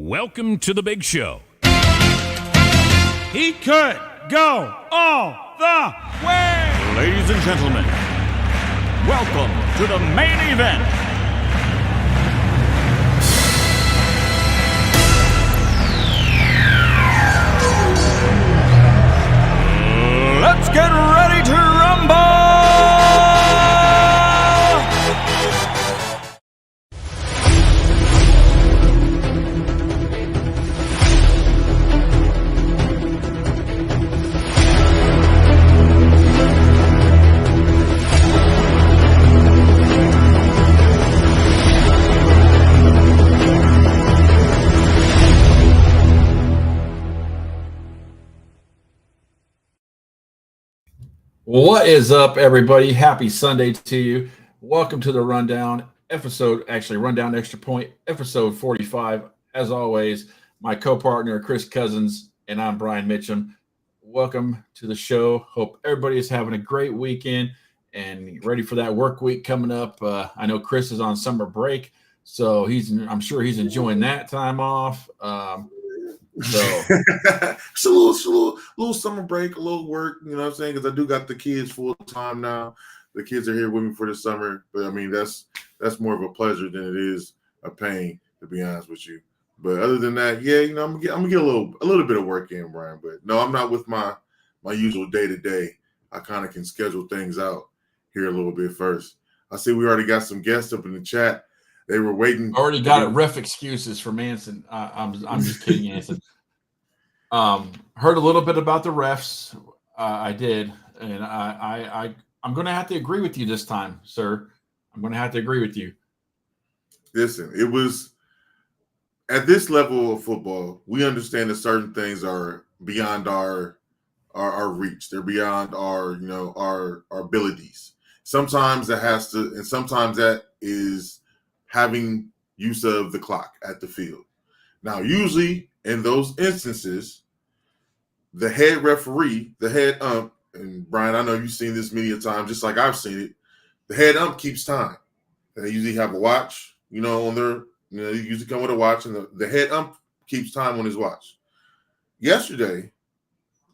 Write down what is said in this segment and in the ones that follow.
Welcome to the big show. He could go all the way. Ladies and gentlemen, welcome to the main event. Let's get ready to rumble! What is up, everybody? Happy Sunday to you. Welcome to the Rundown Rundown Extra Point, episode 45. As always, my co-partner, Chris Cousins, and I'm Brien Mitchum. Welcome to the show. Hope everybody is having a great weekend and ready for that work week coming up. I know Chris is on summer break, so I'm sure he's enjoying that time off. So it's a little summer break, a little work, you know what I'm saying? Because I do got the kids full time now. The kids are here with me for the summer, but I mean that's more of a pleasure than it is a pain, to be honest with you. But other than that, yeah, you know, I'm gonna get a little bit of work in, Brian. But no, I'm not with my usual day to day. I kind of can schedule things out here a little bit first. I see we already got some guests up in the chat. They were waiting. Already got it. Ref excuses for Manson. I'm just kidding, Manson. Heard a little bit about the refs. I did, and I'm going to have to agree with you this time, sir. I'm going to have to agree with you. Listen, it was at this level of football, we understand that certain things are beyond our reach. They're beyond our abilities. Sometimes that has to, and sometimes that is having use of the clock at the field. Now, usually in those instances, the head referee, the head ump, and Brian, I know you've seen this many a time, just like I've seen it. The head ump keeps time. They usually have a watch, on their, they usually come with a watch, and the head ump keeps time on his watch. Yesterday,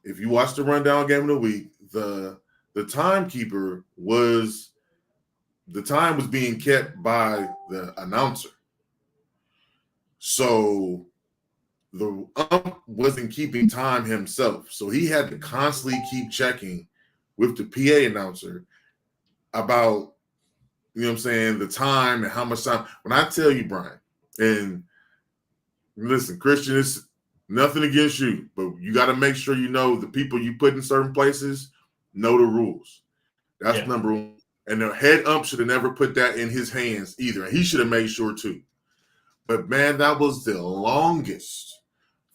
if you watched the rundown game of the week, the timekeeper was. The time was being kept by the announcer. So the ump wasn't keeping time himself. So he had to constantly keep checking with the PA announcer about, the time and how much time. When I tell you, Brian, and listen, Christian, it's nothing against you, but you got to make sure the people you put in certain places know the rules. That's number one. And the head ump should have never put that in his hands either. And he should have made sure too. But, man, that was the longest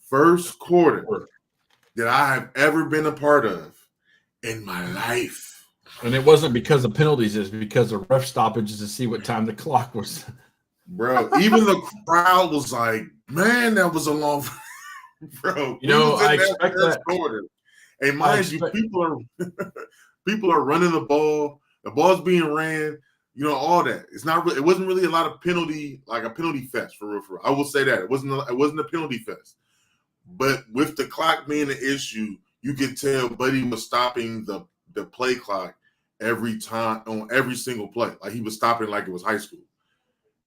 first quarter that I have ever been a part of in my life. And it wasn't because of penalties. It's because of ref stoppages to see what time the clock was. Bro, even the crowd was like, man, that was a long – bro. I expect that. Quarter. And mind you, people are running the ball. The ball's being ran, all that. It's not really. It wasn't really a lot of penalty, like a penalty fest for real. I will say that it wasn't a penalty fest. But with the clock being an issue, you could tell Buddy was stopping the play clock every time on every single play. Like he was stopping like it was high school.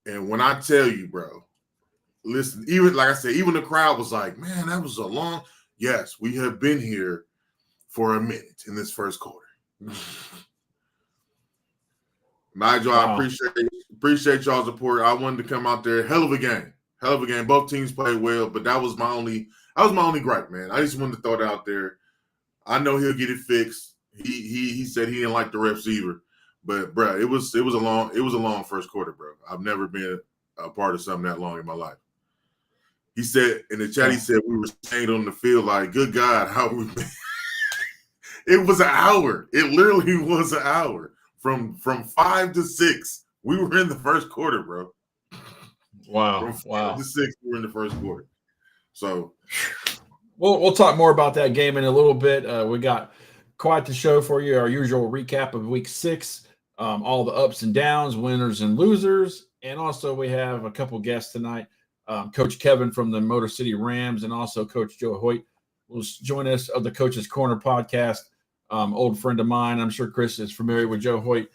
And when I tell you, bro, listen, even like I said, even the crowd was like, man, that was a long. Yes, we have been here for a minute in this first quarter. Nigel, wow. I appreciate y'all's support. I wanted to come out there. Hell of a game. Both teams played well, but that was my only gripe, man. I just wanted to throw it out there. I know he'll get it fixed. He said he didn't like the refs either, but bro, it was a long first quarter, bro. I've never been a part of something that long in my life. He said in the chat, he said we were staying on the field like, good God, how we been? It was an hour. It literally was an hour. From 5 to 6, we were in the first quarter, bro. Wow. From 5 to 6, we were in the first quarter. So we'll talk more about that game in a little bit. We got quite the show for you. Our usual recap of week 6, all the ups and downs, winners and losers. And also we have a couple guests tonight. Coach Kevin from the Motor City Rams, and also Coach Joe Hyott will join us of the Coach's Corner podcast. Old friend of mine. I'm sure Chris is familiar with Joe Hyott.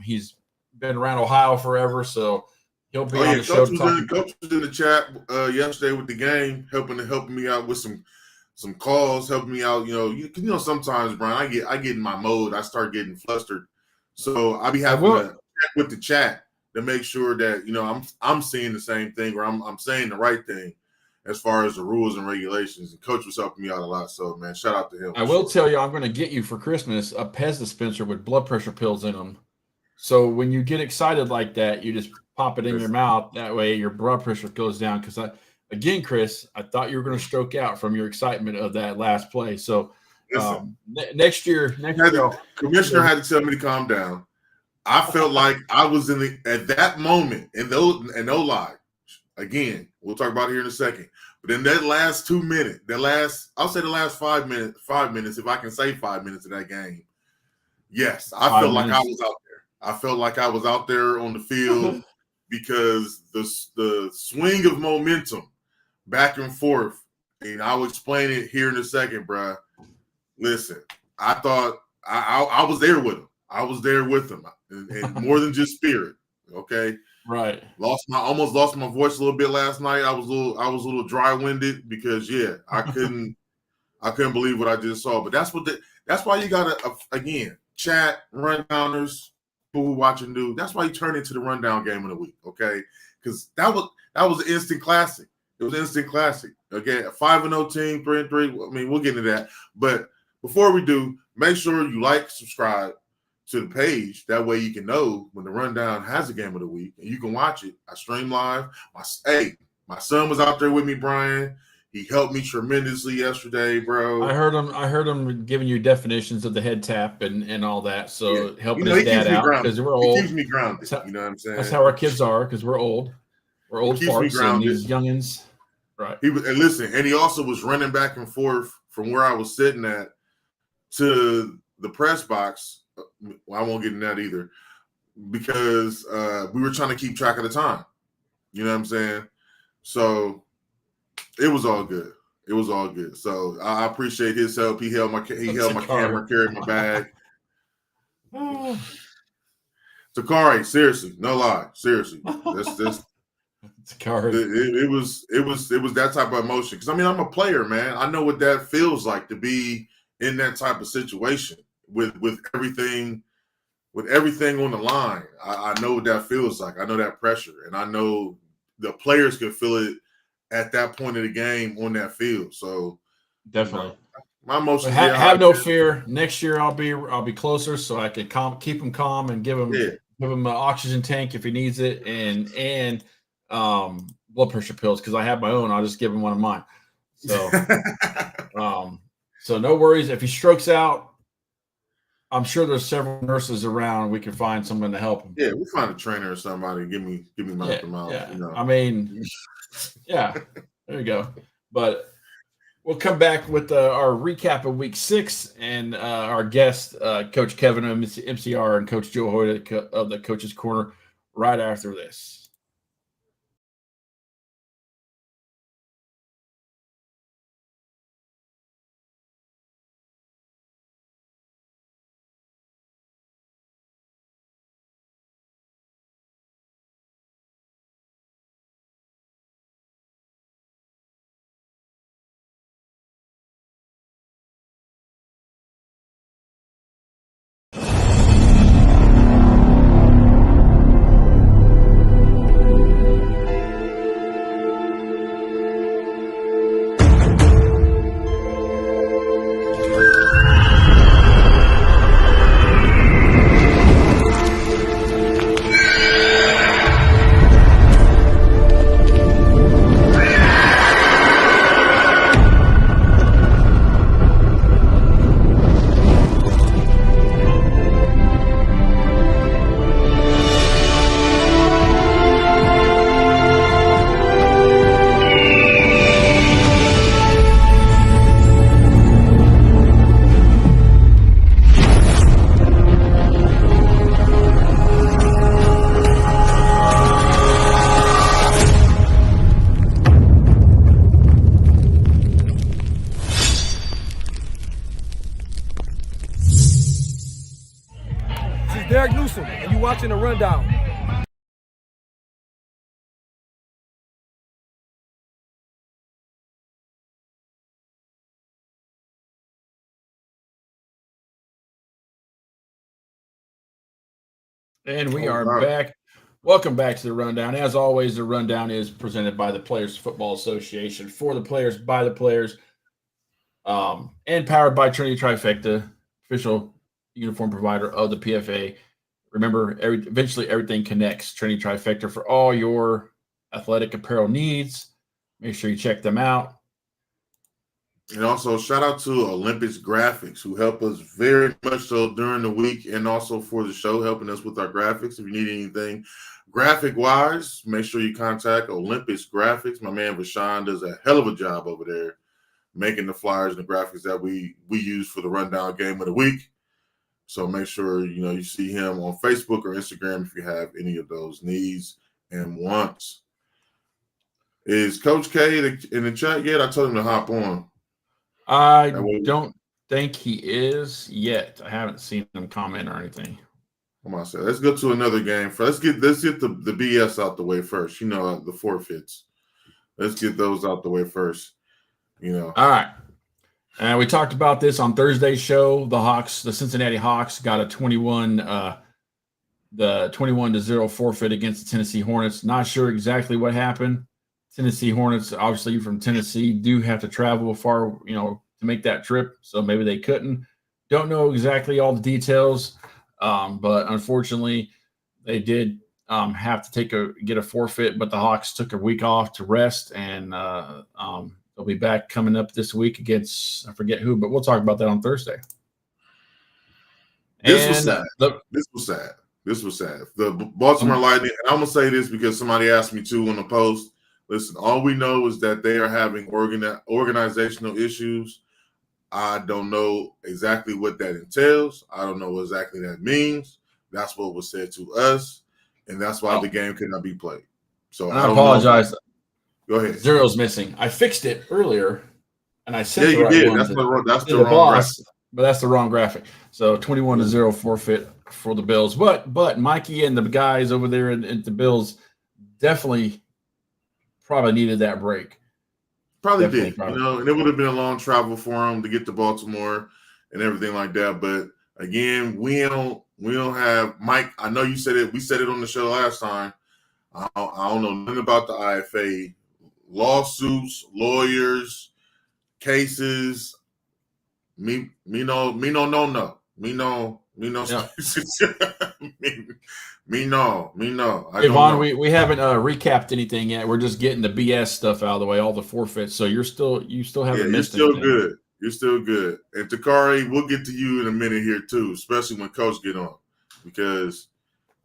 He's been around Ohio forever, so he'll be on the show. Coach was in the chat yesterday with the game, helping me out with some calls, helping me out. You know, sometimes, Brien, I get in my mode. I start getting flustered, so I be having to check with the chat to make sure that I'm seeing the same thing, or I'm saying the right thing as far as the rules and regulations. And Coach was helping me out a lot. So, man, shout out to him. I will tell you, I'm going to get you for Christmas a Pez dispenser with blood pressure pills in them. So when you get excited like that, you just pop it in your mouth. That way your blood pressure goes down. Because, again, Chris, I thought you were going to stroke out from your excitement of that last play. So next year, the commissioner had to tell me to calm down. I felt like I was at that moment, and no lie. Again, we'll talk about it here in a second. But in that last 2 minutes, I'll say the last 5 minutes, if I can say 5 minutes of that game, yes, I felt like I was out there. I felt like I was out there on the field because the swing of momentum back and forth, and I'll explain it here in a second, bruh. Listen, I thought I was there with him. I was there with him, and more than just spirit, okay? Right. Almost lost my voice a little bit last night. I was a little dry-winded because I couldn't believe what I just saw. But that's why you gotta again chat rundowners, people who watching new. That's why you turn into the rundown game of the week, okay? Because that was an instant classic. It was an instant classic. Okay, a 5-0 team, 3-3. I mean, we'll get into that. But before we do, make sure you like, subscribe to the page. That way you can know when the rundown has a game of the week and you can watch it. I stream live. My son was out there with me, Brien. He helped me tremendously yesterday, bro. I heard him giving you definitions of the head tap and all that. So helping his dad out because we're old. He keeps me grounded. You know what I'm saying? That's how our kids are because we're old. We're old farts and these youngins. Right. And he also was running back and forth from where I was sitting at to the press box. Well, I won't get in that either because we were trying to keep track of the time. You know what I'm saying? So it was all good. It was all good. So I appreciate his help. He held my camera, carried my bag. Takari, seriously, no lie, seriously. This it was that type of emotion. Because I mean, I'm a player, man. I know what that feels like to be in that type of situation with everything on the line. I know what that feels like. I know that pressure, and I know the players can feel it at that point of the game on that field. So definitely, my emotions. Have no fear. Next year, I'll be closer, so I can keep him calm and give him an oxygen tank if he needs it, and blood pressure pills because I have my own. I'll just give him one of mine. So, so no worries. If he strokes out, I'm sure there's several nurses around. We can find someone to help him. Yeah, we'll find a trainer or somebody. Give me mouth to mouth. Yeah. You know. I mean, yeah, there you go. But we'll come back with our recap of Week 6 and our guest, Coach Kevin of MCR and Coach Joe Hyott of the Coach's Corner right after this. Derek Newsom, and you watching the Rundown. And we are back. Welcome back to the Rundown. As always, the Rundown is presented by the Players Football Association, for the players, by the players, and powered by Trinity Trifecta, official uniform provider of the PFA. Remember, eventually everything connects. Trinity Trifecta for all your athletic apparel needs. Make sure you check them out. And also, shout out to Olympus Graphics, who help us very much so during the week and also for the show, helping us with our graphics. If you need anything graphic-wise, make sure you contact Olympus Graphics. My man Rashawn does a hell of a job over there making the flyers and the graphics that we use for the Rundown Game of the Week. So make sure, you see him on Facebook or Instagram if you have any of those needs and wants. Is Coach K in the chat yet? I told him to hop on. I don't think he is yet. I haven't seen him comment or anything. Come on, let's go to another game. Let's get the BS out the way first. The forfeits. Let's get those out the way first. All right. And we talked about this on Thursday's show. The Cincinnati Hawks got a 21-0 forfeit against the Tennessee Hornets. Not sure exactly what happened. Tennessee Hornets, obviously from Tennessee, do have to travel far, to make that trip. So maybe they couldn't. Don't know exactly all the details, but unfortunately, they did have to get a forfeit. But the Hawks took a week off to rest, and they'll be back coming up this week against I forget who, but we'll talk about that on Thursday. This was sad. The Baltimore Lightning. And I'm gonna say this because somebody asked me too on the post. Listen, all we know is that they are having organizational issues. I don't know exactly what that entails. I don't know what exactly that means. That's what was said to us, and that's why the game could not be played. So I apologize. Go ahead. Zero's missing. I fixed it earlier, and I sent the right did. One that's the wrong boss, graphic. But that's the wrong graphic. So 21-0 forfeit for the Bills. But Mikey and the guys over there at the Bills definitely probably needed that break. Probably did, and it would have been a long travel for them to get to Baltimore and everything like that. But again, we don't have Mike. I know you said it. We said it on the show last time. I don't know nothing about the IFA lawsuits, lawyers, cases. Me no. Yvonne, we haven't recapped anything yet. We're just getting the BS stuff out of the way, all the forfeits. So you still haven't missed anything. Good. You're still good. And Takari, we'll get to you in a minute here too, especially when Coach get on, because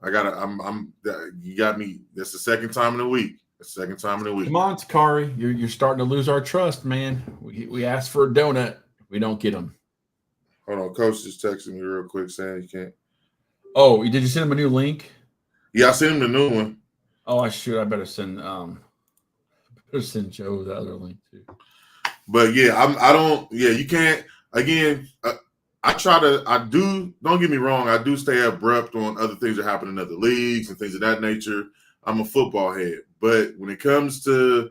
you got me. That's the second time in a week. Come on, Takari, you're starting to lose our trust, man. We asked for a donut, we don't get them. Hold on, Coach just texted me real quick saying you can't. Oh, did you send him a new link? Yeah, I sent him the new one. Oh, I better send Joe the other link too. But you can't. Again, don't get me wrong, I do stay abrupt on other things that happen in other leagues and things of that nature. I'm a football head. But when it comes to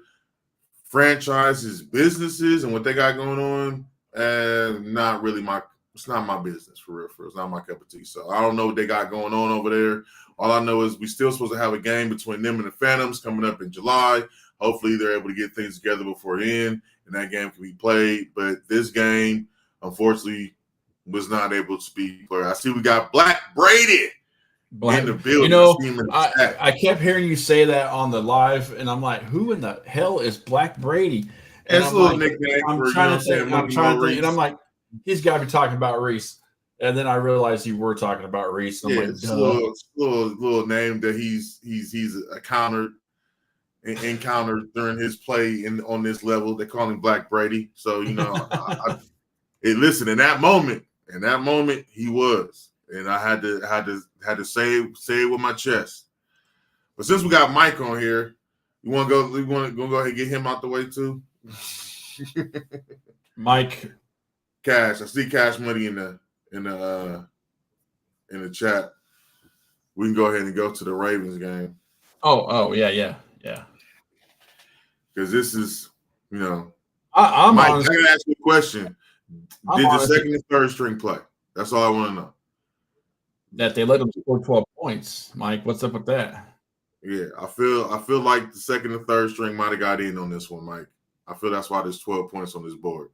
franchises, businesses, and what they got going on, it's not my business for real. It's not my cup of tea. So I don't know what they got going on over there. All I know is we still supposed to have a game between them and the Phantoms coming up in July. Hopefully they're able to get things together before then, and that game can be played. But this game, unfortunately, was not able to be played. I see we got Black Brady in the building. I kept hearing you say that on the live, and I'm like, who in the hell is Black Brady? And it's a little nickname. I'm trying to think, and I'm like, he's got to be talking about Reese. And then I realized you were talking about Reese. And I'm like, it's a little name that he's encountered during his play on this level. They call him Black Brady. So listen, in that moment, he was, and I had to say it with my chest. But since we got Mike on here, you want to go ahead and get him out the way too. Mike, Cash. I see Cash Money in the chat. we can go ahead and go to the Ravens game. Oh, yeah. Because this is, I'm Mike, honest. I gotta ask you a question. I'm Did the honest second and third string play? That's all I want to know. that they let them score 12 points. Mike, what's up with that? Yeah, I feel like the second and third string might have got in on this one, Mike. I feel that's why there's 12 points on this board.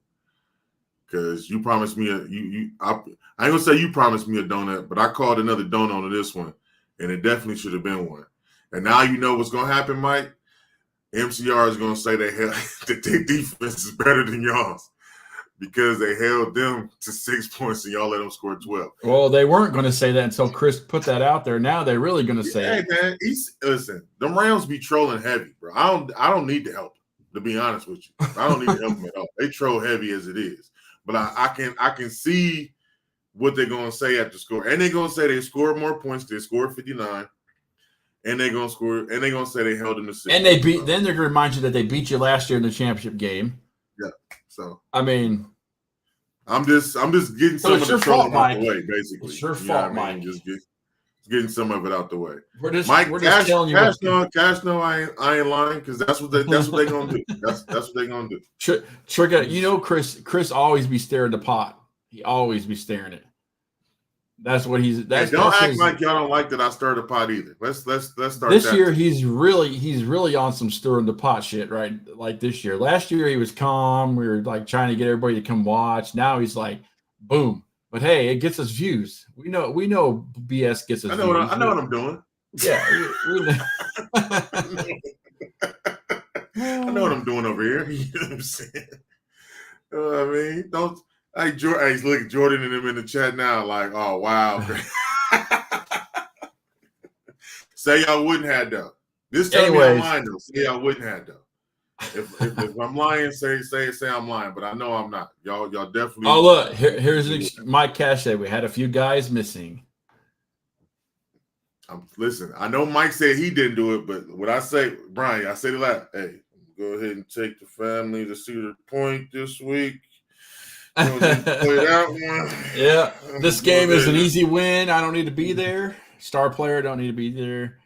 Because you promised me I ain't gonna say you promised me a donut, but I called another donut on this one, and it definitely should have been one. And now you know what's gonna happen, Mike. MCR is gonna say that their defense is better than y'all's because they held them to 6 points and y'all let them score 12. Well, they weren't going to say that until Chris put that out there. Now they're really going to say it. Man, listen, the Rams be trolling heavy, bro. I don't need the help, to be honest with you. I don't need to help them at all. They troll heavy as it is. But I can see what they're gonna say at the score. And they're gonna say they scored more points, they scored 59. And they're gonna say they held them to 6. And then they're going to remind you that they beat you last year in the championship game. Yeah. So I mean, I'm just getting some of the trolling out the way, basically. It's your fault, Mike. Just getting some of it out the way. We're just telling you. Cash no, I ain't lying because that's what they're gonna do. That's what they're gonna do. Trigger, Chris always be staring the pot. He always be staring it. That's what he's. Don't act like y'all don't like that I stirred the pot either. Let's start. This year he's really on some stirring the pot shit, right? Like this year. Last year he was calm. We were like trying to get everybody to come watch. Now he's like, boom. But hey, it gets us views. We know BS gets us. I know what I'm doing. Yeah, I know what I'm doing over here. You know what I'm saying? I mean, don't. Hey, look at Jordan and him in the chat now. Like, oh wow. Say y'all wouldn't have though. This time I'm lying though. Say y'all wouldn't have though. If I'm lying, say I'm lying, but I know I'm not. Y'all definitely. Oh look, here's Mike Cash said we had a few guys missing. Listen, I know Mike said he didn't do it, but what I say, Brien, I said it last. Hey, go ahead and take the family to Cedar Point this week. Play that one. Yeah, this game is an easy win. I don't need to be there. Star player don't need to be there.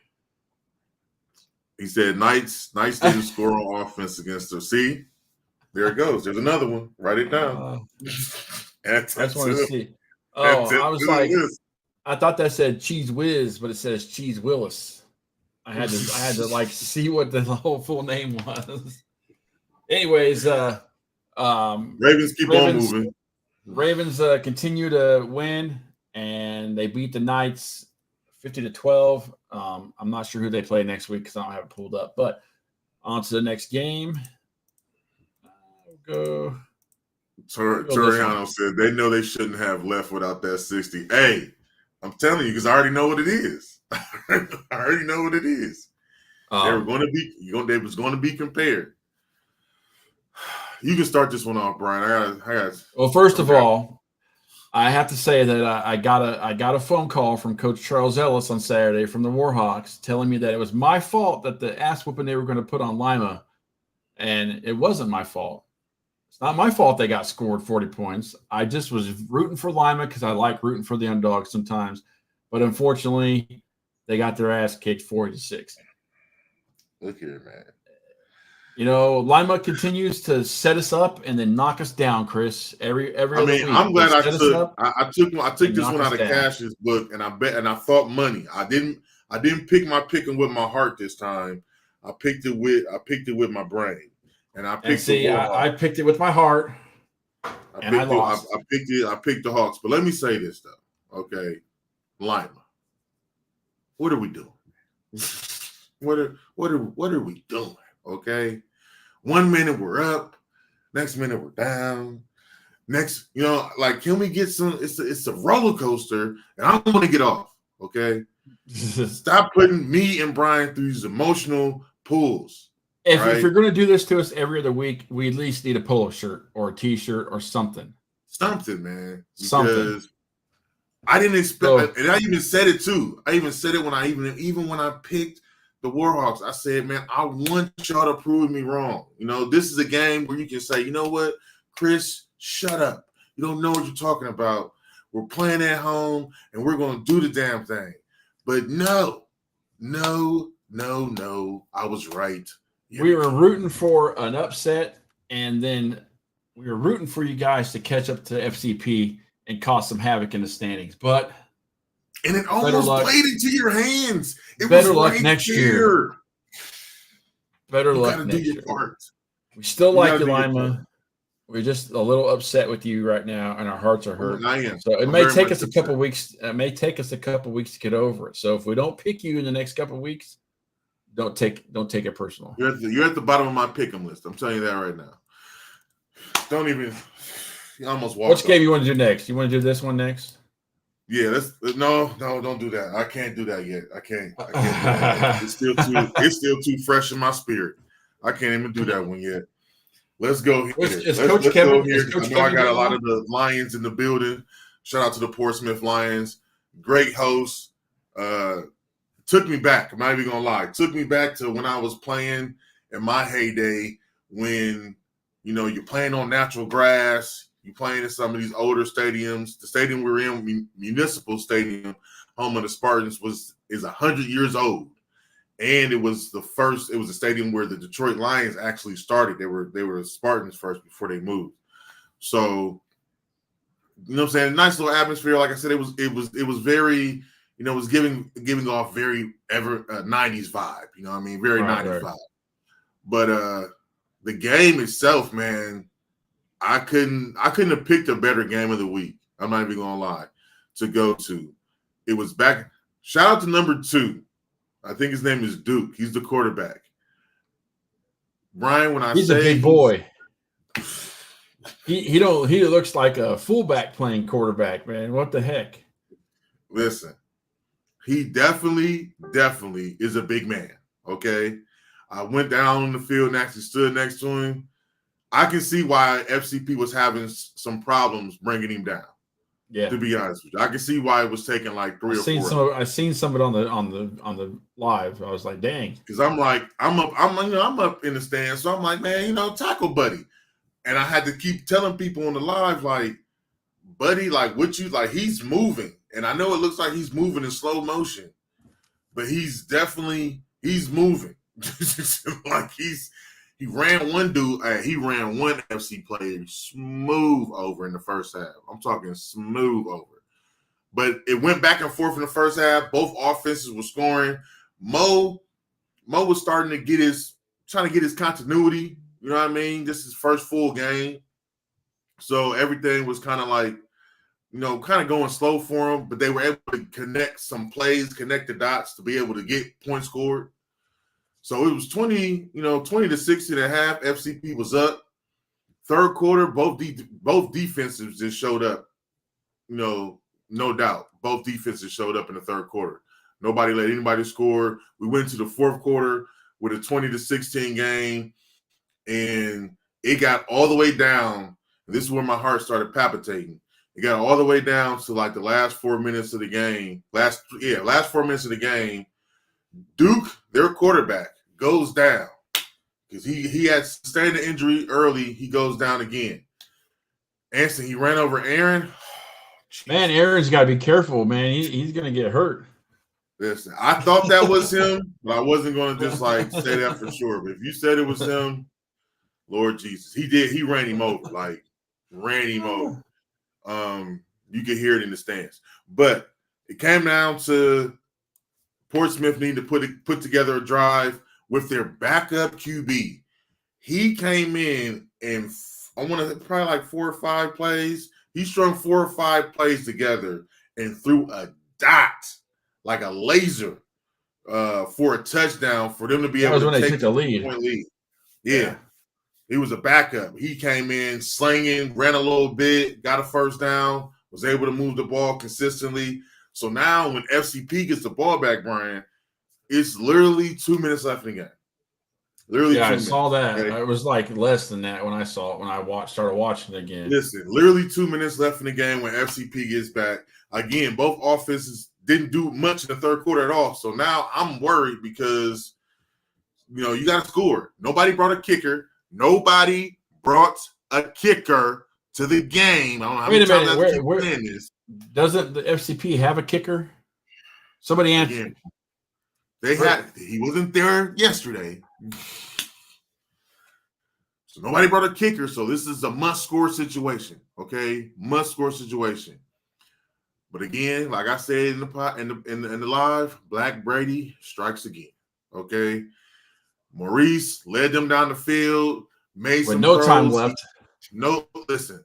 He said Knights didn't score on offense against them. See, there it goes. There's another one. Write it down. That's one to see. Oh, I was like, I thought that said Cheese Whiz, but it says Cheese Willis. I had to like see what the whole full name was. Anyways, Ravens keep on moving. Ravens continue to win, and they beat the Knights 50-12. I'm not sure who they play next week because I don't have it pulled up. But on to the next game. Go. Toriano said they know they shouldn't have left without that 60. Hey, I'm telling you because I already know what it is. I already know what it is. They were going to be. They was going to be compared. You can start this one off, Brien. I got. Well, first of all, I have to say that I got a phone call from Coach Charles Ellis on Saturday from the Warhawks telling me that it was my fault that the ass whooping they were going to put on Lima, and it wasn't my fault. It's not my fault they got scored 40 points. I just was rooting for Lima because I like rooting for the underdog sometimes, but unfortunately, they got their ass kicked 40-6. Look here, man. You know, Lima continues to set us up and then knock us down, Chris. Every other week. I'm glad I took this one out of Cash's book, and I thought money. I didn't pick my picking with my heart this time. I picked it with my brain, and I picked. I picked it with my heart, I lost. I picked the Hawks, but let me say this though, okay, Lima, what are we doing? What are we doing? Okay. 1 minute we're up, next minute we're down. Next, can we get some? It's a roller coaster, and I want to get off. Okay, stop putting me and Brien through these emotional pulls. If you're going to do this to us every other week, we at least need a polo shirt or a T-shirt or something. Something, man. Something. I didn't expect, and I even said it too. I even said it when when I picked the Warhawks, I said, man, I want y'all to prove me wrong. This is a game where you can say, you know what, Chris, shut up. You don't know what you're talking about. We're playing at home, and we're going to do the damn thing. But no. I was right. We were rooting for an upset, and then we were rooting for you guys to catch up to FCP and cause some havoc in the standings. But it almost played into your hands. It better was luck right next there. year. Better you luck gotta next do your year. part. We still like you, Lima. We're just a little upset with you right now, and our hearts are hurt. I am. So it may take us a couple weeks. It may take us a couple weeks to get over it. So if we don't pick you in the next couple of weeks, don't take it personal. You're at the bottom of my pick'em list. I'm telling you that right now. Don't even. You almost walked. Which game you want to do next? You want to do this one next? Yeah, no, don't do that. I can't do that yet. I can't do that. It's still too fresh in my spirit. I can't even do that one yet. Let's go here. Let's go here. I know I got a lot of the Lions in the building. Shout out to the Portsmouth Lions. Great host. Took me back. I'm not even gonna lie. Took me back to when I was playing in my heyday when you're playing on natural grass. You're playing in some of these older stadiums. The stadium we were in, Municipal Stadium, home of the Spartans, is 100 years old. And it was a stadium where the Detroit Lions actually started. They were Spartans first before they moved. So, you know what I'm saying? Nice little atmosphere. Like I said, it was very, it was giving off very 90s vibe. You know what I mean? Very 90s vibe. But the game itself, man, I couldn't have picked a better game of the week. I'm not even gonna lie, to go to. It was back. Shout out to number 2. I think his name is Duke. He's the quarterback. Brien, he's a big boy. He looks like a fullback playing quarterback, man. What the heck? Listen, he definitely is a big man. Okay. I went down on the field and actually stood next to him. I can see why FCP was having some problems bringing him down. Yeah, to be honest with you, I can see why it was taking like 3 or 4. I've seen some of it on the live. I was like, dang, because I'm up in the stands, so I'm like, man, tackle Buddy, and I had to keep telling people on the live like, Buddy, like what you like, he's moving, and I know it looks like he's moving in slow motion, but he's moving. Like he ran one dude. He ran one FC player smooth over in the first half. I'm talking smooth over. But it went back and forth in the first half. Both offenses were scoring. Mo was starting to trying to get his continuity. You know what I mean? This is his first full game. So everything was kind of like, kind of going slow for him. But they were able to connect some plays, connect the dots to be able to get points scored. So it was 20 to 16 and a half. FCP was up. Third quarter, both defenses just showed up. No doubt. Both defenses showed up in the third quarter. Nobody let anybody score. We went to the fourth quarter with a 20 to 16 game, and it got all the way down. And this is where my heart started palpitating. It got all the way down to like the last 4 minutes of the game. Last 4 minutes of the game. Duke, their quarterback, goes down because he had sustained an injury early. He goes down again. Anson, he ran over Aaron. Man, Aaron's got to be careful, man. He's going to get hurt. Listen, I thought that was him, but I wasn't going to just like say that for sure. But if you said it was him, Lord Jesus, he did. He ran him over, like ran him over. You could hear it in the stands. But it came down to Portsmouth needed to put together a drive with their backup QB. He came in and I want to probably like 4 or 5 plays. He strung 4 or 5 plays together and threw a dot like a laser for a touchdown for them to be able to take the lead. Yeah. He was a backup. He came in slinging, ran a little bit, got a first down, was able to move the ball consistently. So now when FCP gets the ball back, Brien, it's literally 2 minutes left in the game. Literally 2 minutes. I saw that. Okay? It was like less than that when I saw it, when I started watching it again. Listen, literally 2 minutes left in the game when FCP gets back. Again, both offenses didn't do much in the third quarter at all. So now I'm worried because, you got to score. Nobody brought a kicker. Nobody brought a kicker to the game. I don't know how many times I've been saying this. Doesn't the FCP have a kicker? Somebody answer. Again, he wasn't there yesterday. So nobody brought a kicker. So this is a must-score situation. Okay, must-score situation. But again, like I said in the live, Black Brady strikes again. Okay, Maurice led them down the field, made With some no throws. time left. Listen.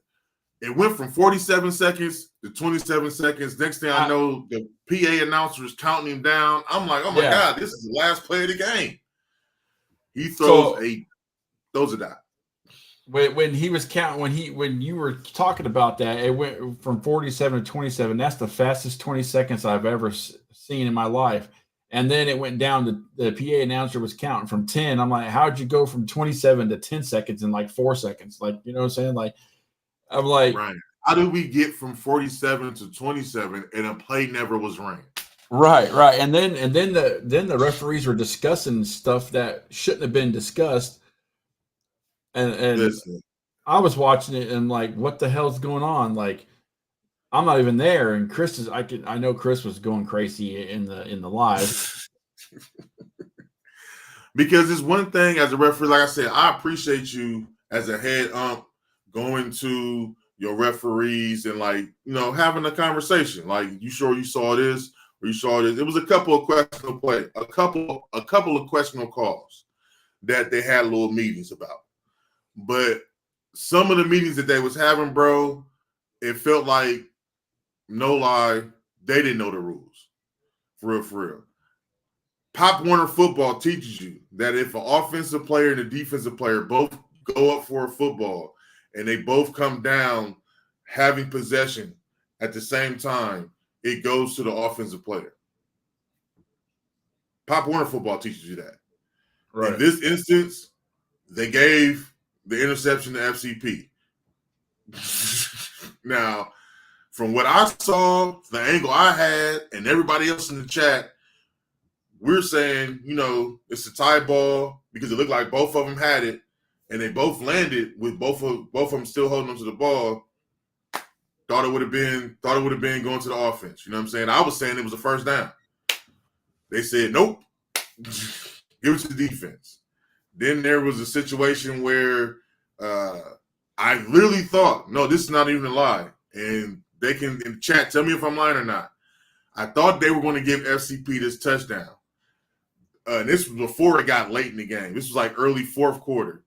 It went from 47 seconds to 27 seconds. Next thing I know, the PA announcer is counting him down. I'm like, oh my God, this is the last play of the game. He throws a dot. When he was counting, when you were talking about that, it went from 47 to 27. That's the fastest 20 seconds I've ever seen in my life. And then it went down. The PA announcer was counting from 10. I'm like, how'd you go from 27 to 10 seconds in like 4 seconds? Like, you know what I'm saying? Like, I'm like, right. How did we get from 47 to 27 and a play never was ran? Right. And then the referees were discussing stuff that shouldn't have been discussed. And listen, I was watching it and like, what the hell's going on? Like, I'm not even there. And I know Chris was going crazy in the live. Because it's one thing as a referee, like I said, I appreciate you as a head ump going to your referees and like, having a conversation. Like, you sure you saw this or you saw this? It was a couple of questionable plays, a couple of questionable calls that they had little meetings about. But some of the meetings that they was having, bro, it felt like, no lie, they didn't know the rules. For real. Pop Warner football teaches you that if an offensive player and a defensive player both go up for a football and they both come down having possession at the same time, it goes to the offensive player. Pop Warner football teaches you that. Right. In this instance, they gave the interception to FCP. Now, from what I saw, the angle I had, and everybody else in the chat, we're saying, it's a tie ball because it looked like both of them had it, and they both landed with both of them still holding onto the ball. Thought it would have been going to the offense. You know what I'm saying? I was saying it was a first down. They said nope, give it to the defense. Then there was a situation where I literally thought, no, this is not even a lie, and they can in the chat tell me if I'm lying or not. I thought they were going to give FCP this touchdown. And this was before it got late in the game. This was like early fourth quarter.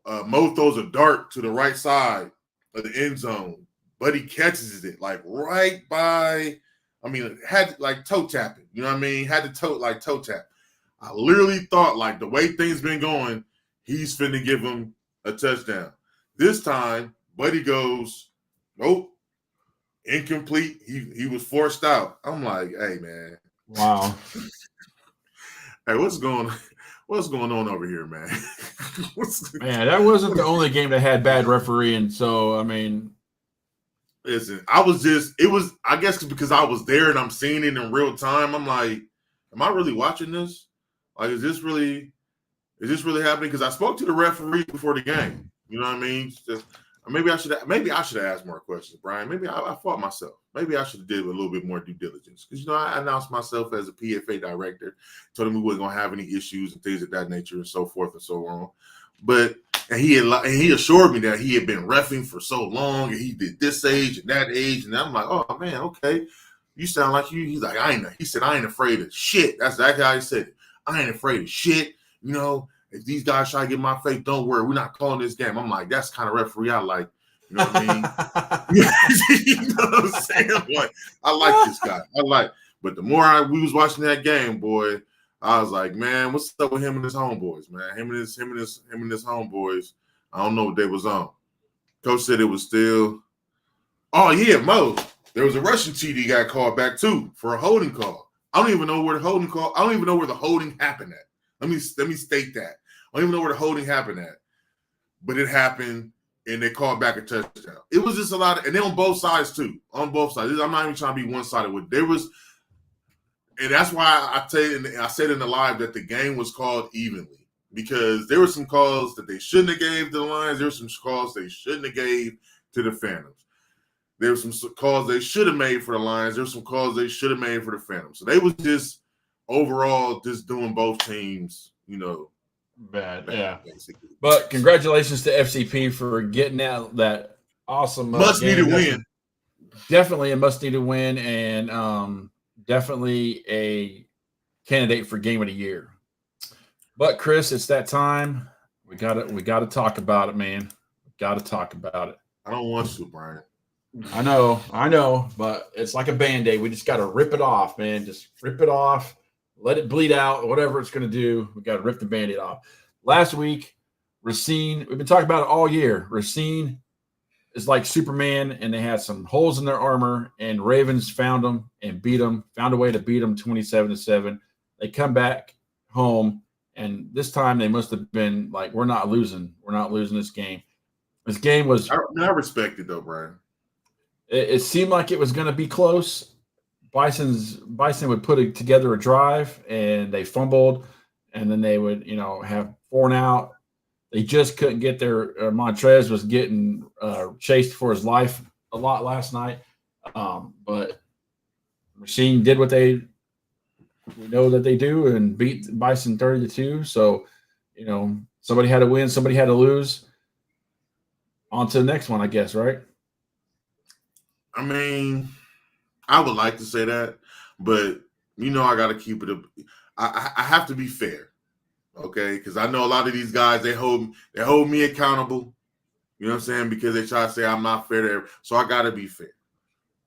Mo throws a dart to the right side of the end zone, but he catches it like right by, it had like toe tapping. You know what I mean? Had to toe tap. I literally thought like the way things been going, he's finna give him a touchdown. This time, Buddy goes, nope, incomplete. He was forced out. I'm like, hey man, wow. Hey, what's going on over here, man? Man, that wasn't the only game that had bad refereeing. So listen, I guess because I was there and I'm seeing it in real time. I'm like, am I really watching this? Like, is this really happening? Because I spoke to the referee before the game. You know what I mean? Maybe I should have asked more questions, Brien. Maybe I fought myself. Maybe I should have did a little bit more due diligence. Because, I announced myself as a PFA director, told him we wasn't going to have any issues and things of that nature and so forth and so on. But he assured me that he had been reffing for so long and he did this age and that age. And I'm like, oh, man, okay. You sound like you. He's like, he said, I ain't afraid of shit. That's exactly how he said it. I ain't afraid of shit. If these guys try to get my face, don't worry. We're not calling this game. I'm like, that's the kind of referee I like. You know what I mean? You know what I'm saying? I'm like, I like this guy. But the more we was watching that game, boy, I was like, man, what's up with him and his homeboys, man? Him and his homeboys. I don't know what they was on. Coach said it was still. Oh yeah, Mo. There was a Russian TD got called back too for a holding call. I don't even know where the holding happened at. Let me state that. I don't even know where the holding happened at. But it happened, and they called back a touchdown. It was just a lot and they're on both sides too. On both sides. I'm not even trying to be one-sided with it. There was, and that's why I said in the live that the game was called evenly. Because there were some calls that they shouldn't have gave to the Lions. There were some calls they shouldn't have gave to the Phantoms. There were some calls they should have made for the Lions. There were some calls they should have made for the Phantoms. So they was just overall just doing both teams, bad, yeah. Basically. But congratulations to FCP for getting out that awesome must-needed win. Definitely a must-needed win, and definitely a candidate for game of the year. But Chris, it's that time. We gotta talk about it, man. We gotta talk about it. I don't want to, Brien. I know, but it's like a Band-Aid. We just got to rip it off, man. Just rip it off, let it bleed out, whatever it's going to do. We got to rip the Band-Aid off. Last week, Racine, we've been talking about it all year. Racine is like Superman, and they had some holes in their armor, and Ravens found them and found a way to beat them 27-7. They come back home, and this time they must have been like, we're not losing this game. This game was – I respect it, though, Brien. It seemed like it was going to be close. Bison would put together a drive, and they fumbled, and then they would, have 4 and out. They just couldn't get there. Montrez was getting chased for his life a lot last night, but Racine did what we know that they do and beat Bison 30-2. So, somebody had to win, somebody had to lose. On to the next one, I guess, right? I mean, I would like to say that, but I got to keep it. I have to be fair, okay? Because I know a lot of these guys they hold me accountable. You know what I'm saying? Because they try to say I'm not fair to everyone. So I got to be fair.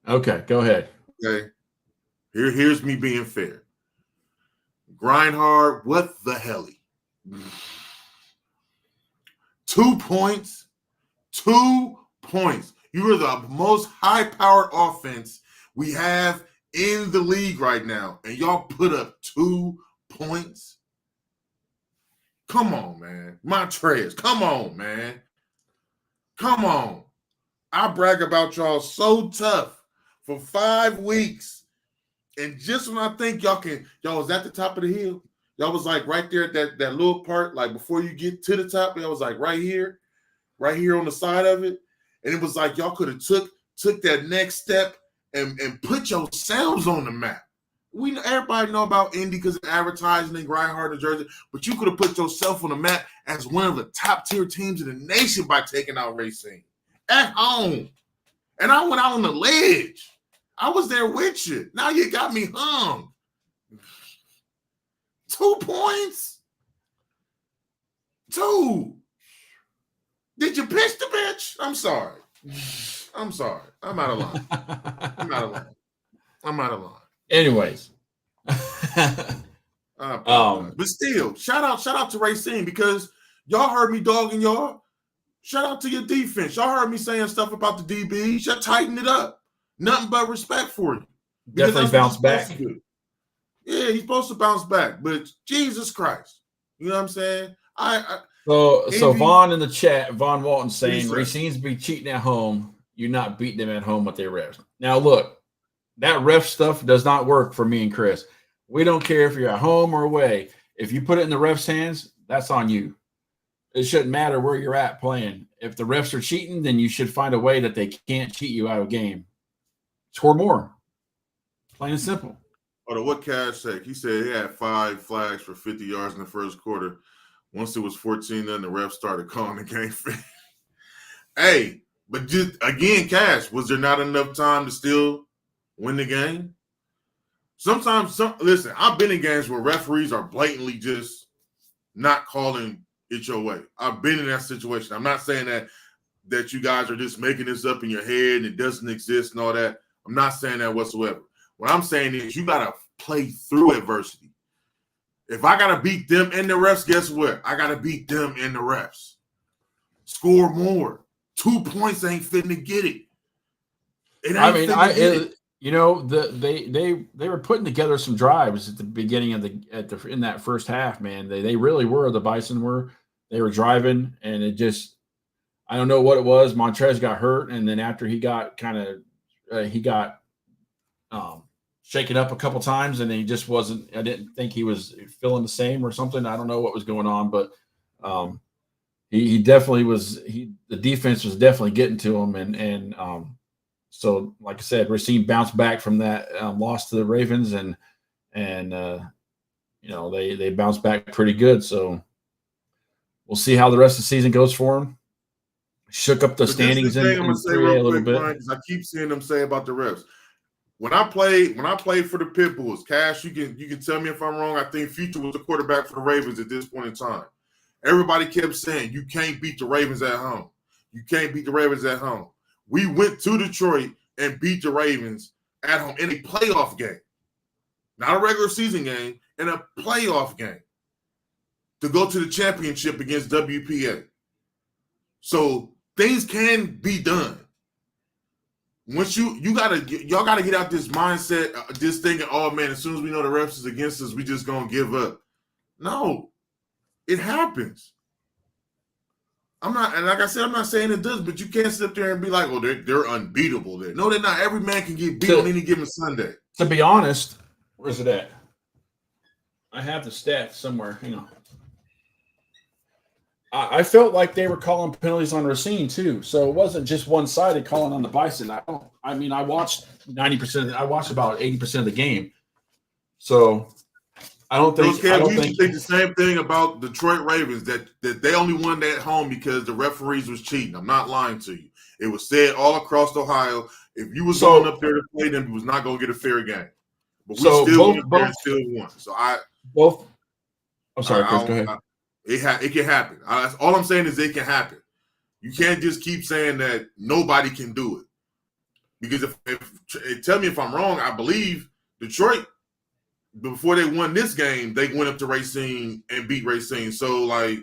Okay, go ahead. Okay, here's me being fair. Grind hard. What the hell? 2 points. 2 points. You are the most high-powered offense we have in the league right now, and y'all put up 2 points? Come on, man. Montrez, come on, man. Come on. I brag about y'all so tough for 5 weeks, and just when I think y'all was at the top of the hill, y'all was like right there at that little part, like before you get to the top, y'all was like right here on the side of it. And it was like y'all could have took that next step and put yourselves on the map. Everybody know about Indy because of advertising and grind hard in Jersey, but you could have put yourself on the map as one of the top tier teams in the nation by taking out Racine at home. And I went out on the ledge. I was there with you. Now you got me hung. 2 points? 2. Did you pitch the bitch? I'm sorry. I'm out of line. I'm out of line. Anyways. But still, shout out to Racine because y'all heard me dogging y'all. Shout out to your defense. Y'all heard me saying stuff about the DBs. Y'all tighten it up. Nothing but respect for you. Definitely bounce back. Yeah, he's supposed to bounce back. But Jesus Christ. You know what I'm saying? So Vaughn in the chat, Vaughn Walton saying Racine's be cheating at home. You're not beating them at home with their refs. Now look, that ref stuff does not work for me and Chris. We don't care if you're at home or away. If you put it in the refs' hands, that's on you. It shouldn't matter where you're at playing. If the refs are cheating, then you should find a way that they can't cheat you out of a game. Score more. Plain and simple. What Cash said? He said he had 5 flags for 50 yards in the first quarter. Once it was 14, then the refs started calling the game fair. Hey, but just again, Cash, was there not enough time to still win the game? Sometimes, listen, I've been in games where referees are blatantly just not calling it your way. I've been in that situation. I'm not saying that you guys are just making this up in your head and it doesn't exist and all that. I'm not saying that whatsoever. What I'm saying is you got to play through adversity. If I got to beat them and the refs, guess what? I got to beat them and the refs. Score more. 2 points ain't fitting to get it. They were putting together some drives at the beginning of in that first half, man. They really were. The Bison were. They were driving, and it just I don't know what it was. Montrez got hurt, and then after he got shaken up a couple times, and he just wasn't. I didn't think he was feeling the same or something. I don't know what was going on, but he definitely was. The defense was definitely getting to him, and So, like I said, Racine bounced back from that loss to the Ravens, and they bounced back pretty good. So we'll see how the rest of the season goes for them. Shook up the standings in I'm gonna say 3A real a little quick, bit. Brien, because I keep seeing them say about the refs. When I played for the Pit Bulls, Cash, you can tell me if I'm wrong. I think Future was the quarterback for the Ravens at this point in time. Everybody kept saying you can't beat the Ravens at home. You can't beat the Ravens at home. We went to Detroit and beat the Ravens at home in a playoff game, not a regular season game, in a playoff game to go to the championship against WPA. So things can be done. Once y'all gotta get out this mindset, this thinking, oh man, as soon as we know the refs is against us, we just gonna give up. No, it happens. I'm not, and like I said, I'm not saying it does, but you can't sit there and be like, oh, they're unbeatable there. No, they're not. Every man can get beat on any given Sunday. To be honest, where's it at? I have the stats somewhere. Hang on. I felt like they were calling penalties on Racine too, so it wasn't just one-sided calling on the Bison. I watched 90%. I watched about 80% of the game, so I don't think. We used to think the same thing about Detroit Ravens that they only won that at home because the referees was cheating. I'm not lying to you. It was said all across Ohio. If you was going up there to play them, you was not going to get a fair game. But we still went up there and still won. So both. I'm sorry, Chris. Go ahead. It can happen. All I'm saying is it can happen. You can't just keep saying that nobody can do it. Because if tell me if I'm wrong, I believe Detroit, before they won this game, they went up to Racine and beat Racine. So, like,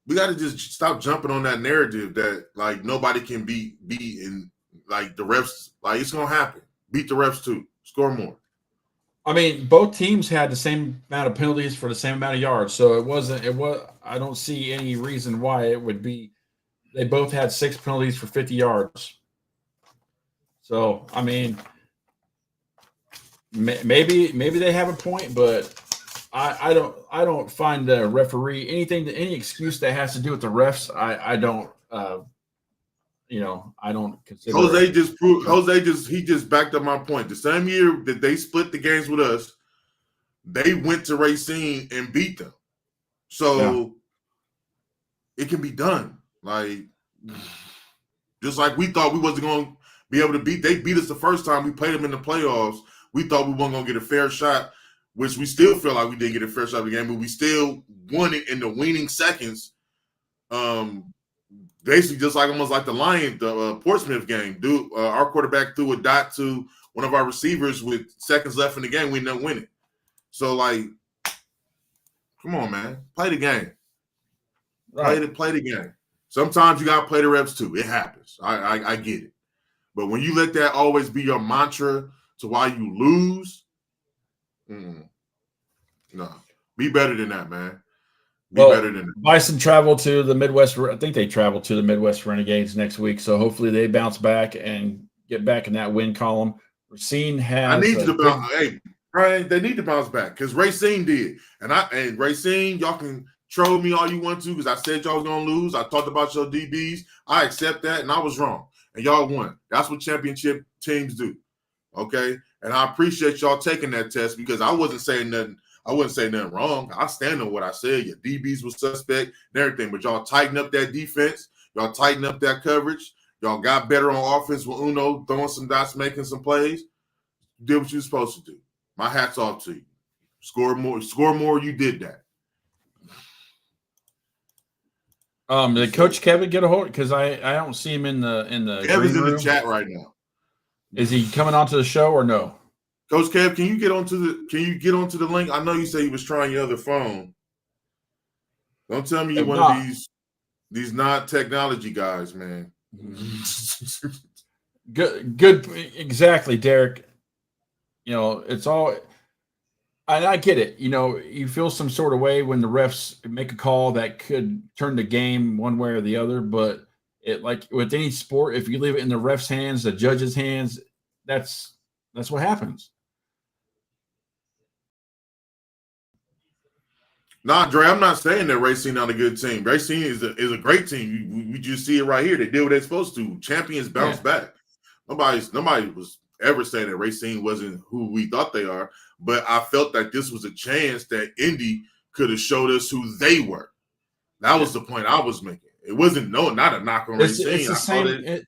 we got to just stop jumping on that narrative that, like, nobody can beat and, like, the refs. Like, it's going to happen. Beat the refs, too. Score more. I mean, both teams had the same amount of penalties for the same amount of yards. So I don't see any reason why it would be. They both had 6 penalties for 50 yards. So, I mean, maybe they have a point, but I don't find the referee any excuse that has to do with the refs. I don't consider. He just backed up my point. The same year that they split the games with us, they went to Racine and beat them. So it can be done. Like, just like we thought we wasn't going to be able to beat. They beat us the first time we played them in the playoffs. We thought we weren't going to get a fair shot, which we still feel like we didn't get a fair shot of the game, but we still won it in the waning seconds. Basically, just like almost like the Portsmouth game. Our quarterback threw a dot to one of our receivers with seconds left in the game. We ended up winning. So, like, come on, man, play the game. Right. Play the game. Sometimes you gotta play the reps too. It happens. I get it. But when you let that always be your mantra to why you lose, no, be better than that, man. Better than that. Bison travel to the Midwest. I think they travel to the Midwest Renegades next week. So hopefully they bounce back and get back in that win column. Racine has. I need you to bounce. Hey, Brien, they need to bounce back because Racine did, and Racine, y'all can troll me all you want to because I said y'all was gonna lose. I talked about your DBs. I accept that, and I was wrong, and y'all won. That's what championship teams do. Okay, and I appreciate y'all taking that test because I wasn't saying nothing. I wouldn't say nothing wrong. I stand on what I said. Your DBs were suspect and everything, but y'all tighten up that defense. Y'all tighten up that coverage. Y'all got better on offense with Uno throwing some dots, making some plays. You did what you were supposed to do. My hat's off to you. Score more. You did that. Did Coach Kevin get a hold? Because I don't see him in the Kevin's in the chat right now. Is he coming onto the show or no? Coach Kev, can you get onto the link? I know you say you was trying your other phone. Don't tell me you're one of these not technology guys, man. Good, exactly, Derek. You know, it's all, and I get it. You know, you feel some sort of way when the refs make a call that could turn the game one way or the other. But it, like with any sport, if you leave it in the refs' hands, the judges' hands, that's what happens. Nah, Dre, I'm not saying that Racine not a good team. Racine is a great team. We just see it right here. They did what they're supposed to. Champions bounce back. Nobody was ever saying that Racine wasn't who we thought they are, but I felt that this was a chance that Indy could have showed us who they were. That was the point I was making. It wasn't not a knock on Racine. It's the same.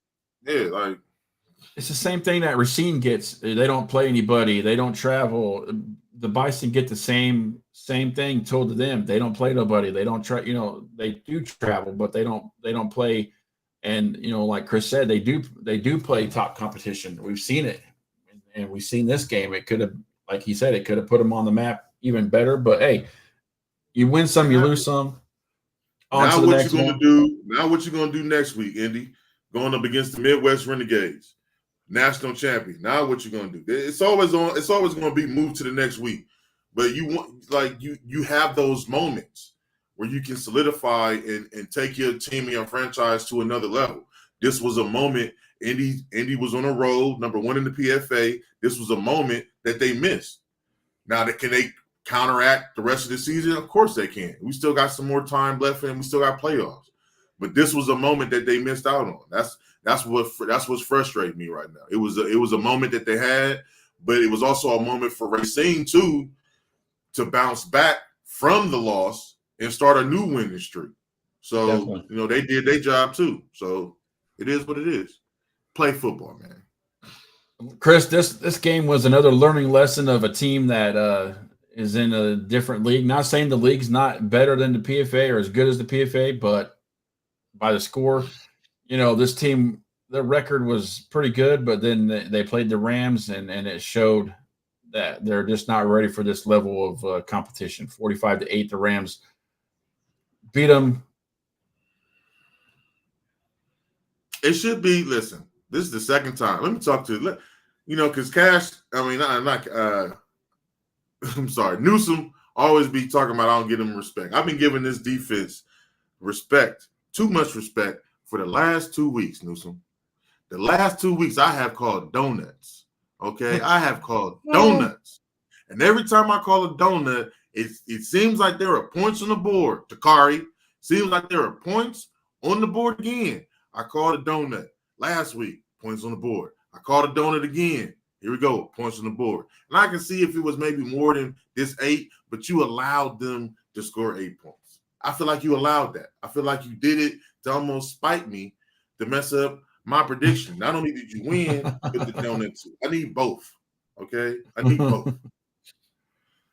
It's the same thing that Racine gets. They don't play anybody. They don't travel. The Bison get the same thing told to them. They don't play nobody. They don't try. They do travel, but they don't play. And like Chris said, they do play top competition. We've seen it, and we've seen this game. It could have, like he said, it could have put them on the map even better. But hey, you win some, you lose some. Now what you gonna do? Now what you gonna do next week, Indy? Going up against the Midwest Renegades, national champion. Now what you gonna do? It's always gonna be moved to the next week. But you have those moments where you can solidify and take your team and your franchise to another level. This was a moment. Indy was on a roll, number 1 in the PFA. This was a moment that they missed. Now, can they counteract the rest of the season? Of course they can. We still got some more time left, and we still got playoffs. But this was a moment that they missed out on. That's what's frustrating me right now. It was a moment that they had, but it was also a moment for Racine too to bounce back from the loss and start a new winning streak. So Definitely. They did their job too. So it is what it is. Play football, man. Chris, this game was another learning lesson of a team that is in a different league. Not saying the league's not better than the PFA or as good as the PFA, but by the score, this team, their record was pretty good, but then they played the Rams and it showed that they're just not ready for this level of competition. 45-8, the Rams beat them. It should be. Listen, this is the second time. Let me talk to because Cash. I mean, I'm sorry. Newsom always be talking about I don't give him respect. I've been giving this defense respect, too much respect for the last 2 weeks, Newsom. The last 2 weeks I have called donuts. Okay, I have called donuts, and every time I call a donut, it seems like there are points on the board. Takari, seems like there are points on the board again. I called a donut last week, points on the board. I called a donut again. Here we go, points on the board. And I can see if it was maybe more than this 8, but you allowed them to score 8 points. I feel like you allowed that. I feel like you did it to almost spite me, to mess up my prediction. Not only did you win, but the donut too. I need both. Okay? I need both.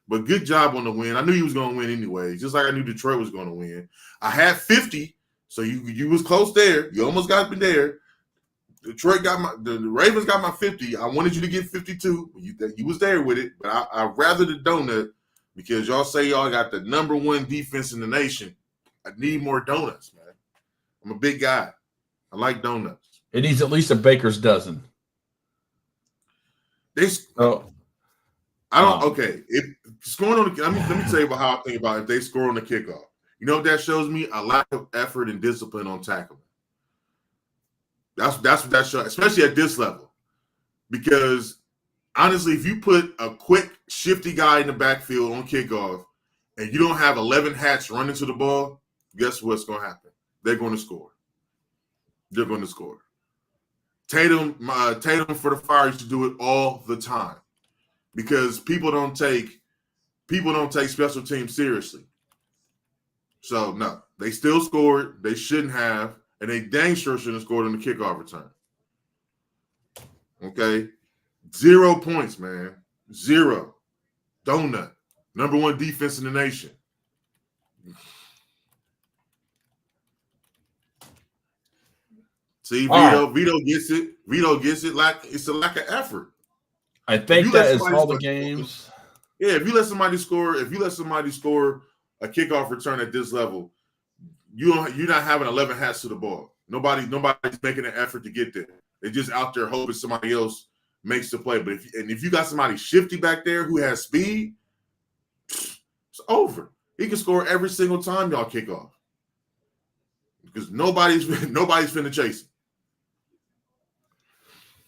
But good job on the win. I knew you was going to win anyway, just like I knew Detroit was going to win. I had 50, so you was close there. You almost got me there. Detroit got the Ravens got my 50. I wanted you to get 52. You was there with it, but I rather the donut because y'all say y'all got the number 1 defense in the nation. I need more donuts, man. I'm a big guy. I like donuts. It needs at least a baker's dozen. Okay. If scoring on let me tell you about how I think about it. If they score on the kickoff. You know what that shows me? A lack of effort and discipline on tackling. That's what that shows, especially at this level. Because honestly, if you put a quick, shifty guy in the backfield on kickoff and you don't have 11 hats running to the ball, guess what's going to happen? They're going to score. They're going to score. Tatum for the Fire used to do it all the time because people don't take special teams seriously. So no, they still scored. They shouldn't have, and they dang sure shouldn't have scored on the kickoff return. Okay, 0 points, man. 0. Donut. Number 1 defense in the nation. See, Vito gets it. Vito gets it. Like it's a lack of effort. I think that is all the games. Yeah, if you let somebody score a kickoff return at this level, you're not having 11 hats to the ball. Nobody's making an effort to get there. They're just out there hoping somebody else makes the play. But if you got somebody shifty back there who has speed, it's over. He can score every single time y'all kick off because nobody's finna chase him.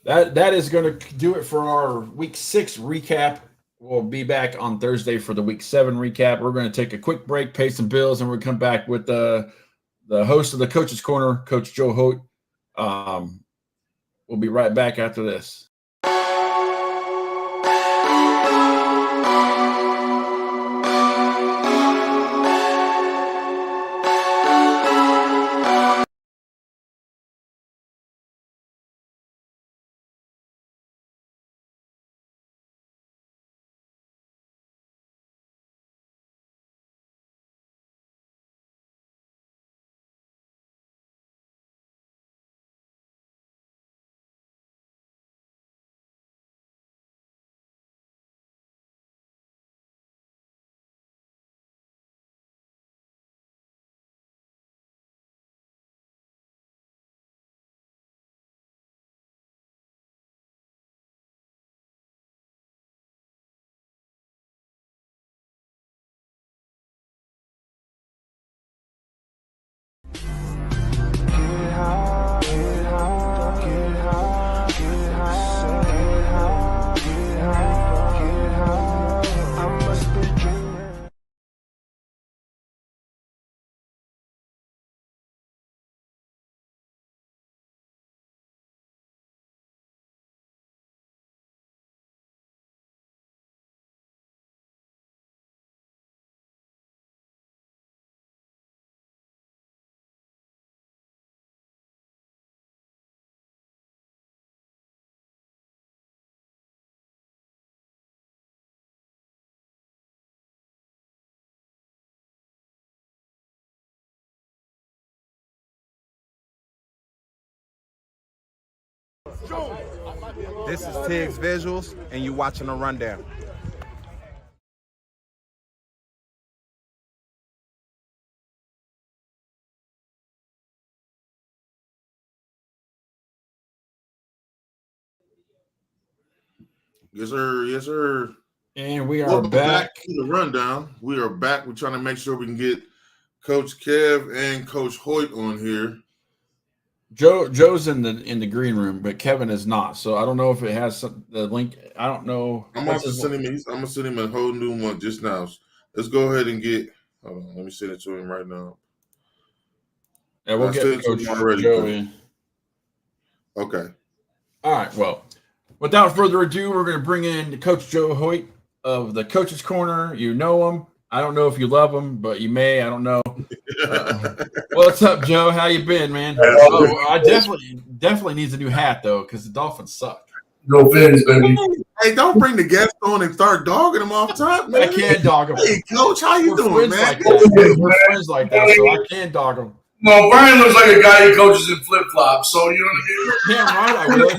That is going to do it for our Week 6 recap. We'll be back on Thursday for the Week 7 recap. We're going to take a quick break, pay some bills, and we'll come back with the host of the Coach's Corner, Coach Joe Hyott. We'll be right back after this. This is Tiggs Visuals, and you're watching a rundown. Yes, sir. Yes, sir. And we are Welcome back. to the rundown. We are back. We're trying to make sure we can get Coach Kev and Coach Hyott on here. Joe's in the green room, but Kevin is not. So I don't know if it has the link. I don't know. I'm gonna send him a whole new one just now. Let's go ahead and get. Hold on, let me send it to him right now. Yeah, we'll get Coach Joe in. Okay. All right. Well, without further ado, we're going to bring in Coach Joe Hyott of the Coach's Corner. You know him. I don't know if you love him, but you may. I don't know. What's up, Joe? How you been, man? Oh, I definitely needs a new hat though, because the Dolphins suck. No fans, baby. Hey, don't bring the guest on and start dogging him off top, man. I can't dog him. Hey, Coach, how you doing, man? Like that. We're friends like that, so I can't dog him. No, Brien looks like a guy who coaches in flip flops. So you know what I mean. Damn right, I will.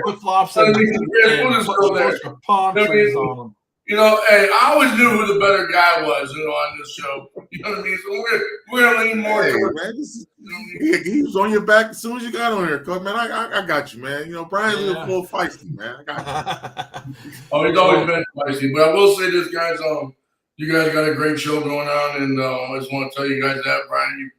Flip flops and palm trees on them. You know, hey, I always knew who the better guy was, you know, on this show. You know what I mean? So we're gonna lean more towards. Man, he was on your back as soon as you got on here, Coach. Man, I got you, man. You know, Brian's a little feisty, man. I got you. Oh, he's always been feisty. But I will say this, guys. You guys got a great show going on, and I just want to tell you guys that, Brien, you've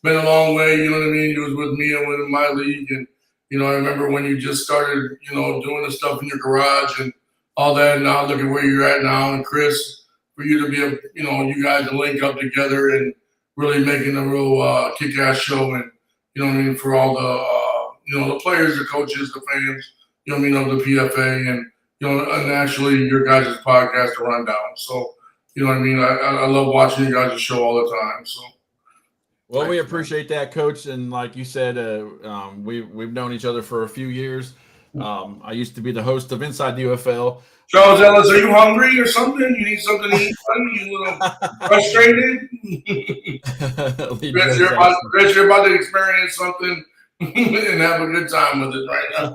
been a long way. You know what I mean? You was with me and with my league, and you know, I remember when you just started, you know, doing the stuff in your garage and all that, and now look at where you're at now. And Chris, for you to be you guys to link up together and really making a real kick-ass show, and you know what I mean, for all the the players, the coaches, the fans, you know what I mean, of the PFA, and and actually your guys' podcast, The Rundown. So you know what I mean, I love watching you guys' show all the time. So. Well, we appreciate that, Coach, and like you said, we've known each other for a few years. I used to be the host of Inside the UFL. Charles Ellis, are you hungry or something? You need something to eat? You a little frustrated? Chris, you're about to experience something and have a good time with it right now.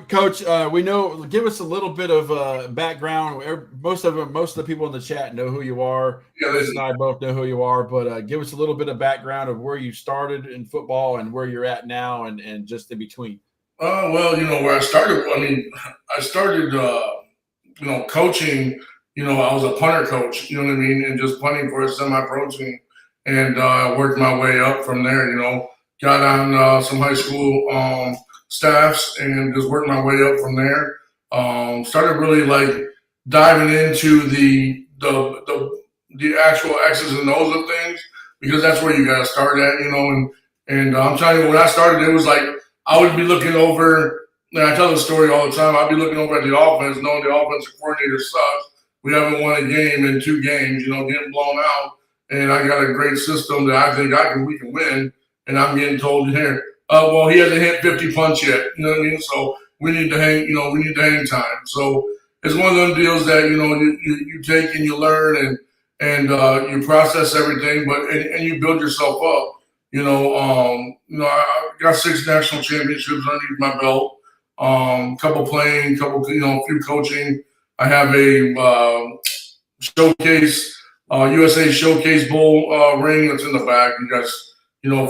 Coach, we know. Give us a little bit of background. Most of the people in the chat know who you are. Yeah, Chris and I both know who you are, but give us a little bit of background of where you started in football and where you're at now, and just in between. Well, where I started. I mean, I started, coaching. I was a punter coach. You know what I mean, and just punting for a semi-pro team. And worked my way up from there, got on some high school staffs and just worked my way up from there. Started really like diving into the actual X's and O's of things, because that's where you got to start at, and I'm telling you, when I started, it was like I would be looking over, and I tell the story all the time, I'd be looking over at the offense, knowing the offensive coordinator sucks. We haven't won a game in 2 games, getting blown out. And I got a great system that I think we can win. And I'm getting told here, well, he hasn't hit 50 punch yet. You know what I mean? So we need to hang, we need to hang time. So it's one of them deals that, you take and you learn and you process everything, and you build yourself up. I got 6 national championships underneath my belt. Couple playing, a few coaching. I have a showcase, USA Showcase Bowl ring that's in the back. You guys,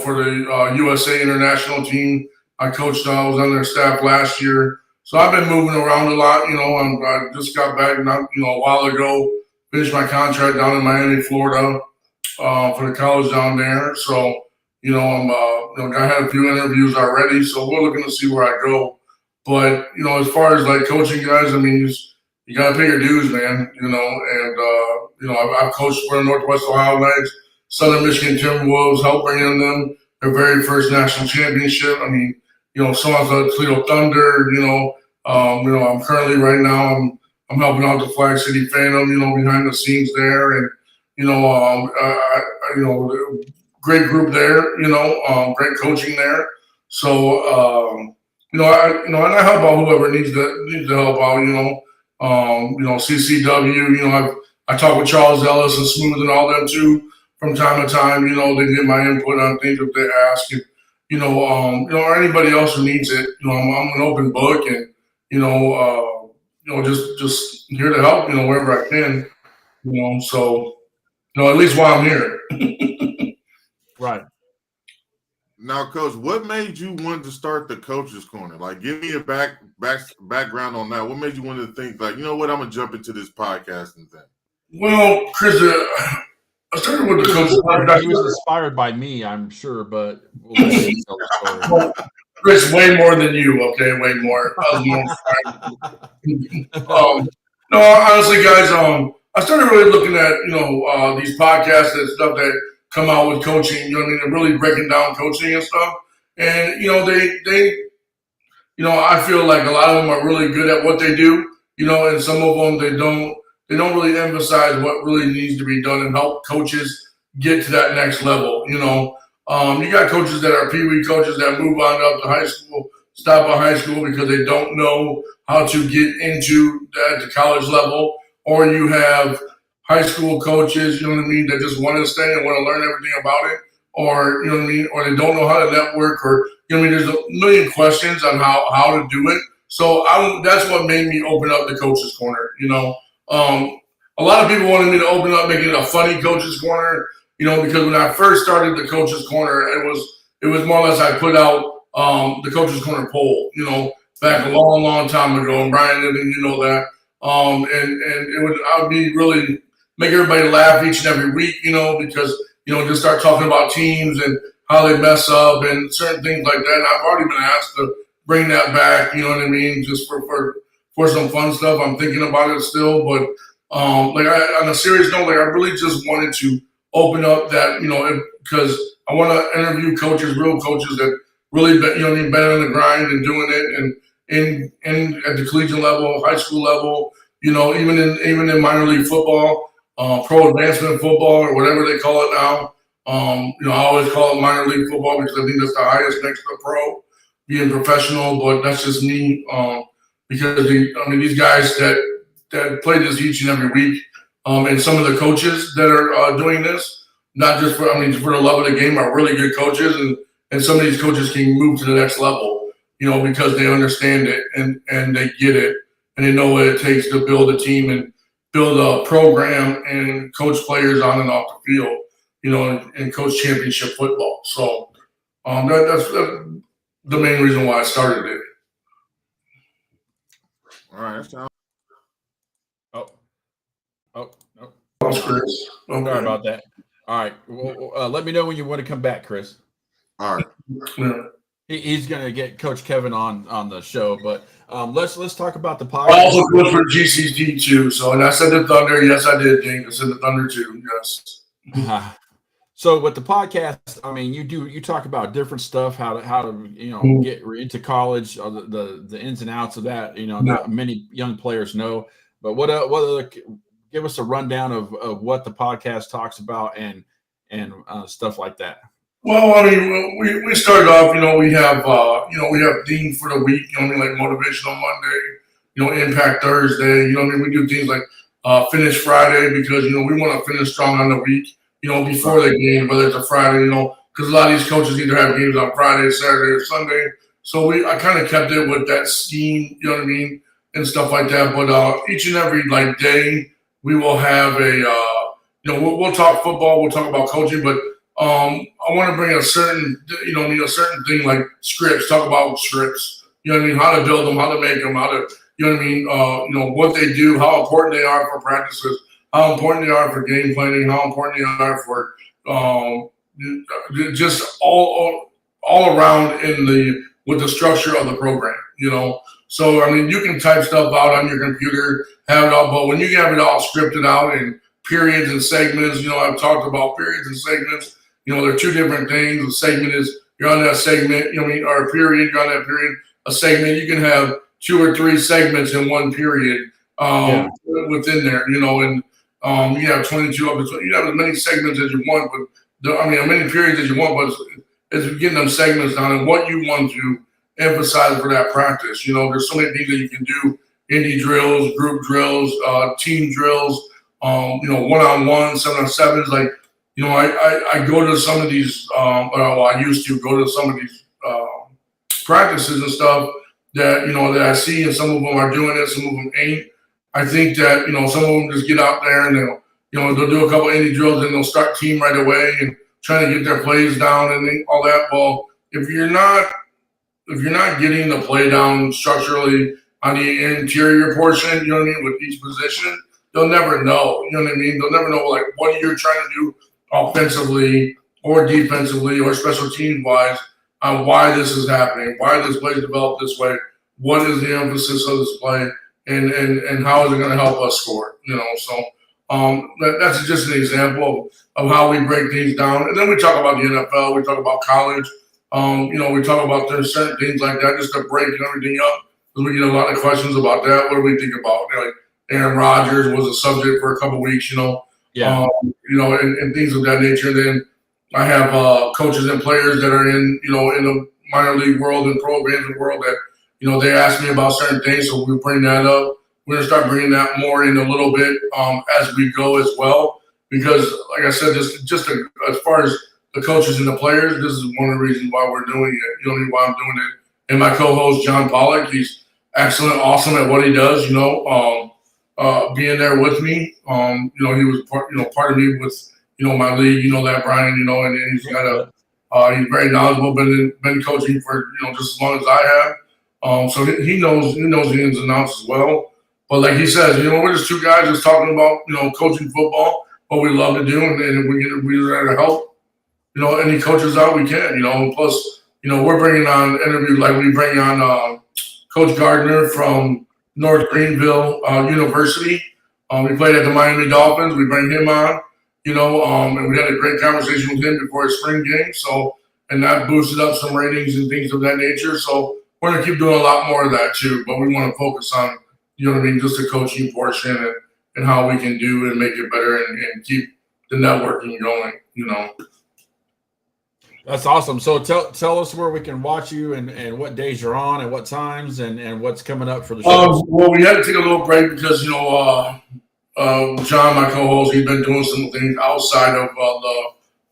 for the USA International team, I coached. I was on their staff last year, so I've been moving around a lot. I just got back a while ago. Finished my contract down in Miami, Florida, for the college down there. So, I had a few interviews already, so we're looking to see where I go. But, as far as like coaching guys, I mean, you got to pay your dues, man, I've coached for the Northwest Ohio Knights, Southern Michigan Timberwolves, helped bring in them their very first national championship. I mean, so-and-so Toledo Thunder, I'm currently right now, I'm helping out the Flag City Phantom, behind the scenes there. And, great group there, great coaching there. So, and I help out whoever needs to help out, CCW, I talk with Charles Ellis and Smooth and all them too from time to time, they get my input on things if they ask, and, or anybody else who needs it, I'm an open book and, just here to help, wherever I can, so, at least while I'm here. Right. Now, Coach, what made you want to start the Coach's Corner? Like, give me a background on that. What made you want to think, like, you know what, I'm going to jump into this podcasting thing? Well, Chris, I started with the Coach's Corner. He was inspired by me, I'm sure, but we'll let him tell the story. Chris, way more than you, okay? Way more. No, honestly, guys, I started really looking at, these podcasts and stuff that come out with coaching, they're really breaking down coaching and stuff. And, they I feel like a lot of them are really good at what they do, and some of them they don't really emphasize what really needs to be done and help coaches get to that next level. You got coaches that are peewee coaches that move on up to high school, stop at high school because they don't know how to get into the college level, or you have high school coaches, that just want to stay and want to learn everything about it, or, or they don't know how to network, or, there's a million questions on how to do it. So that's what made me open up the Coach's Corner, a lot of people wanted me to open up, making it a funny Coach's Corner, because when I first started the Coach's Corner, it was more or less I put out the Coach's Corner poll, back a long, long time ago, and Brien didn't, that, and I would be really make everybody laugh each and every week, because, just start talking about teams and how they mess up and certain things like that. And I've already been asked to bring that back, just for some fun stuff. I'm thinking about it still, but on a serious note, I really just wanted to open up that, because I want to interview coaches, real coaches that really, been in the grind and doing it, and at the collegiate level, high school level, even in minor league football. Pro advancement football or whatever they call it now. I always call it minor league football because I think that's the highest next to pro, being professional, but that's just me. Because these guys that play this each and every week, and some of the coaches that are doing this, not just for the love of the game, are really good coaches, and some of these coaches can move to the next level, because they understand it and they get it and they know what it takes to build a team and build a program and coach players on and off the field, and coach championship football. So that's the main reason why I started it. All right. That's no. Chris. Okay. Sorry about that. All right. Well, let me know when you want to come back, Chris. All right. Yeah. He's going to get Coach Kevin on the show, but let's talk about the podcast. I also coached for GCD too. So, and I said the Thunder. Yes, I did, Dink. I said the Thunder too. Yes. So with the podcast, I mean, you talk about different stuff, how to get into college, the ins and outs of that. Not many young players know, but give us a rundown of what the podcast talks about and stuff like that. Well, I mean, we started off. We have theme for the week. Like motivational Monday. Impact Thursday. We do things like finish Friday because we want to finish strong on the week. Before the game, whether it's a Friday, because a lot of these coaches either have games on Friday, Saturday, or Sunday. So I kind of kept it with that scheme, and stuff like that. But each and every day, we will have we'll talk football, we'll talk about coaching, but I want to bring a certain thing like scripts, talk about scripts. How to build them, how to make them, how to, what they do, how important they are for practices. How important they are for game planning, how important they are for just all around with the structure of the program, So, I mean, you can type stuff out on your computer, have it all, but when you have it all scripted out in periods and segments, I've talked about periods and segments. They're two different things. A segment is you're on that segment, or a period, you're on that period. A segment, you can have 2 or 3 segments in one period within there, and you have 22 of it. So you have as many segments as you want, but as many periods as you want, but it's getting them segments down and what you want to emphasize for that practice. There's so many things that you can do: indie drills, group drills, team drills, one-on-one, 7-on-7s. Like, I go to some of these. I used to go to some of these practices and stuff that that I see, and some of them are doing it, some of them ain't. I think that, some of them just get out there and they'll do a couple indie drills and they'll start team right away and trying to get their plays down and all that. Well, if you're not getting the play down structurally on the interior portion, with each position, they'll never know. They'll never know what you're trying to do offensively or defensively or special teams wise on why this is happening, why this play is developed this way, what is the emphasis of this play. And how is it going to help us score? So that's just an example of how we break things down. And then we talk about the NFL, we talk about college, we talk about there's certain things like that just to break everything up. Because we get a lot of questions about that. What do we think about? Like Aaron Rodgers was a subject for a couple of weeks, and things of that nature. And then I have coaches and players that are in the minor league world and pro advancement world that. They ask me about certain things, so we bring that up. We're going to start bringing that more in a little bit as we go as well. Because, like I said, as far as the coaches and the players, this is one of the reasons why we're doing it. Why I'm doing it. And my co-host, John Pollock, he's excellent, awesome at what he does, being there with me. He was part of me with, my league, that, Brien, and he's got he's very knowledgeable, been coaching for, just as long as I have. So he knows the ins and outs as well. But like he says, we're just two guys just talking about, coaching football, what we love to do, and we're there to help, any coaches out we can, plus, we're bringing on interviews like we bring on Coach Gardner from North Greenville University. We played at the Miami Dolphins. We bring him on, and we had a great conversation with him before his spring game. So, and that boosted up some ratings and things of that nature. So, we're going to keep doing a lot more of that too, but we want to focus on, just the coaching portion and how we can do and make it better and keep the networking going, That's awesome. So tell us where we can watch you and what days you're on and what times and what's coming up for the show. Well, we had to take a little break because, John, my co-host, he's been doing some things outside of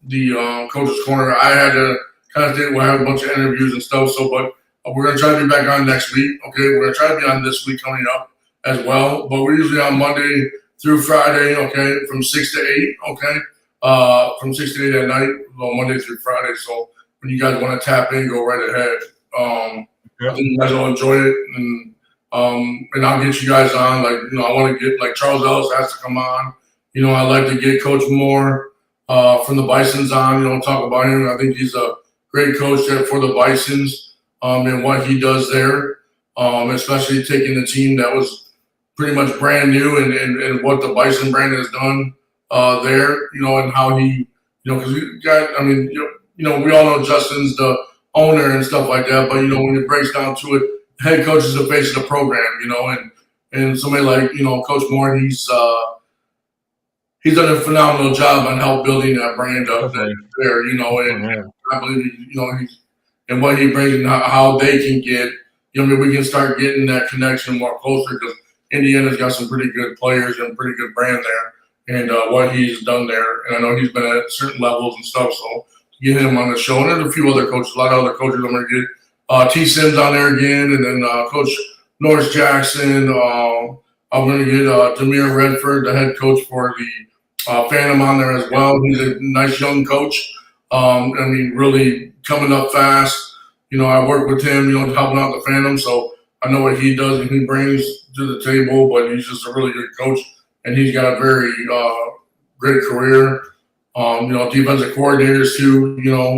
the Coach's Corner. I had to kind of we'll have a bunch of interviews and stuff, but we're going to try to be back on next week, okay? We're going to try to be on this week coming up as well. But we're usually on Monday through Friday, okay, from 6 to 8, okay? From 6 to 8 at night, Monday through Friday. So when you guys want to tap in, go right ahead. I think you guys will enjoy it. And I'll get you guys on. Like, I want to get, like, Charles Ellis has to come on. I'd like to get Coach Moore from the Bisons on, talk about him. I think he's a great coach for the Bisons. And what he does there, especially taking the team that was pretty much brand new and what the Bison brand has done there, and how he, because we got, we all know Justin's the owner and stuff like that, but, when it breaks down to it, head coach is the face of the program, and somebody like, Coach Moore, he's done a phenomenal job on help building that brand up there, and I believe, he's, and what he brings and how they can get, we can start getting that connection more closer because Indiana's got some pretty good players and pretty good brand there, and what he's done there. And I know he's been at certain levels and stuff, so to get him on the show. And there's a few other coaches, a lot of other coaches I'm going to get. T. Sims on there again, and then Coach Norris Jackson. I'm going to get Demir Redford, the head coach for the Phantom, on there as well. He's a nice young coach. Really coming up fast. I work with him, helping out the Phantom, so I know what he does and he brings to the table, but he's just a really good coach, and he's got a very great career. Defensive coordinators too,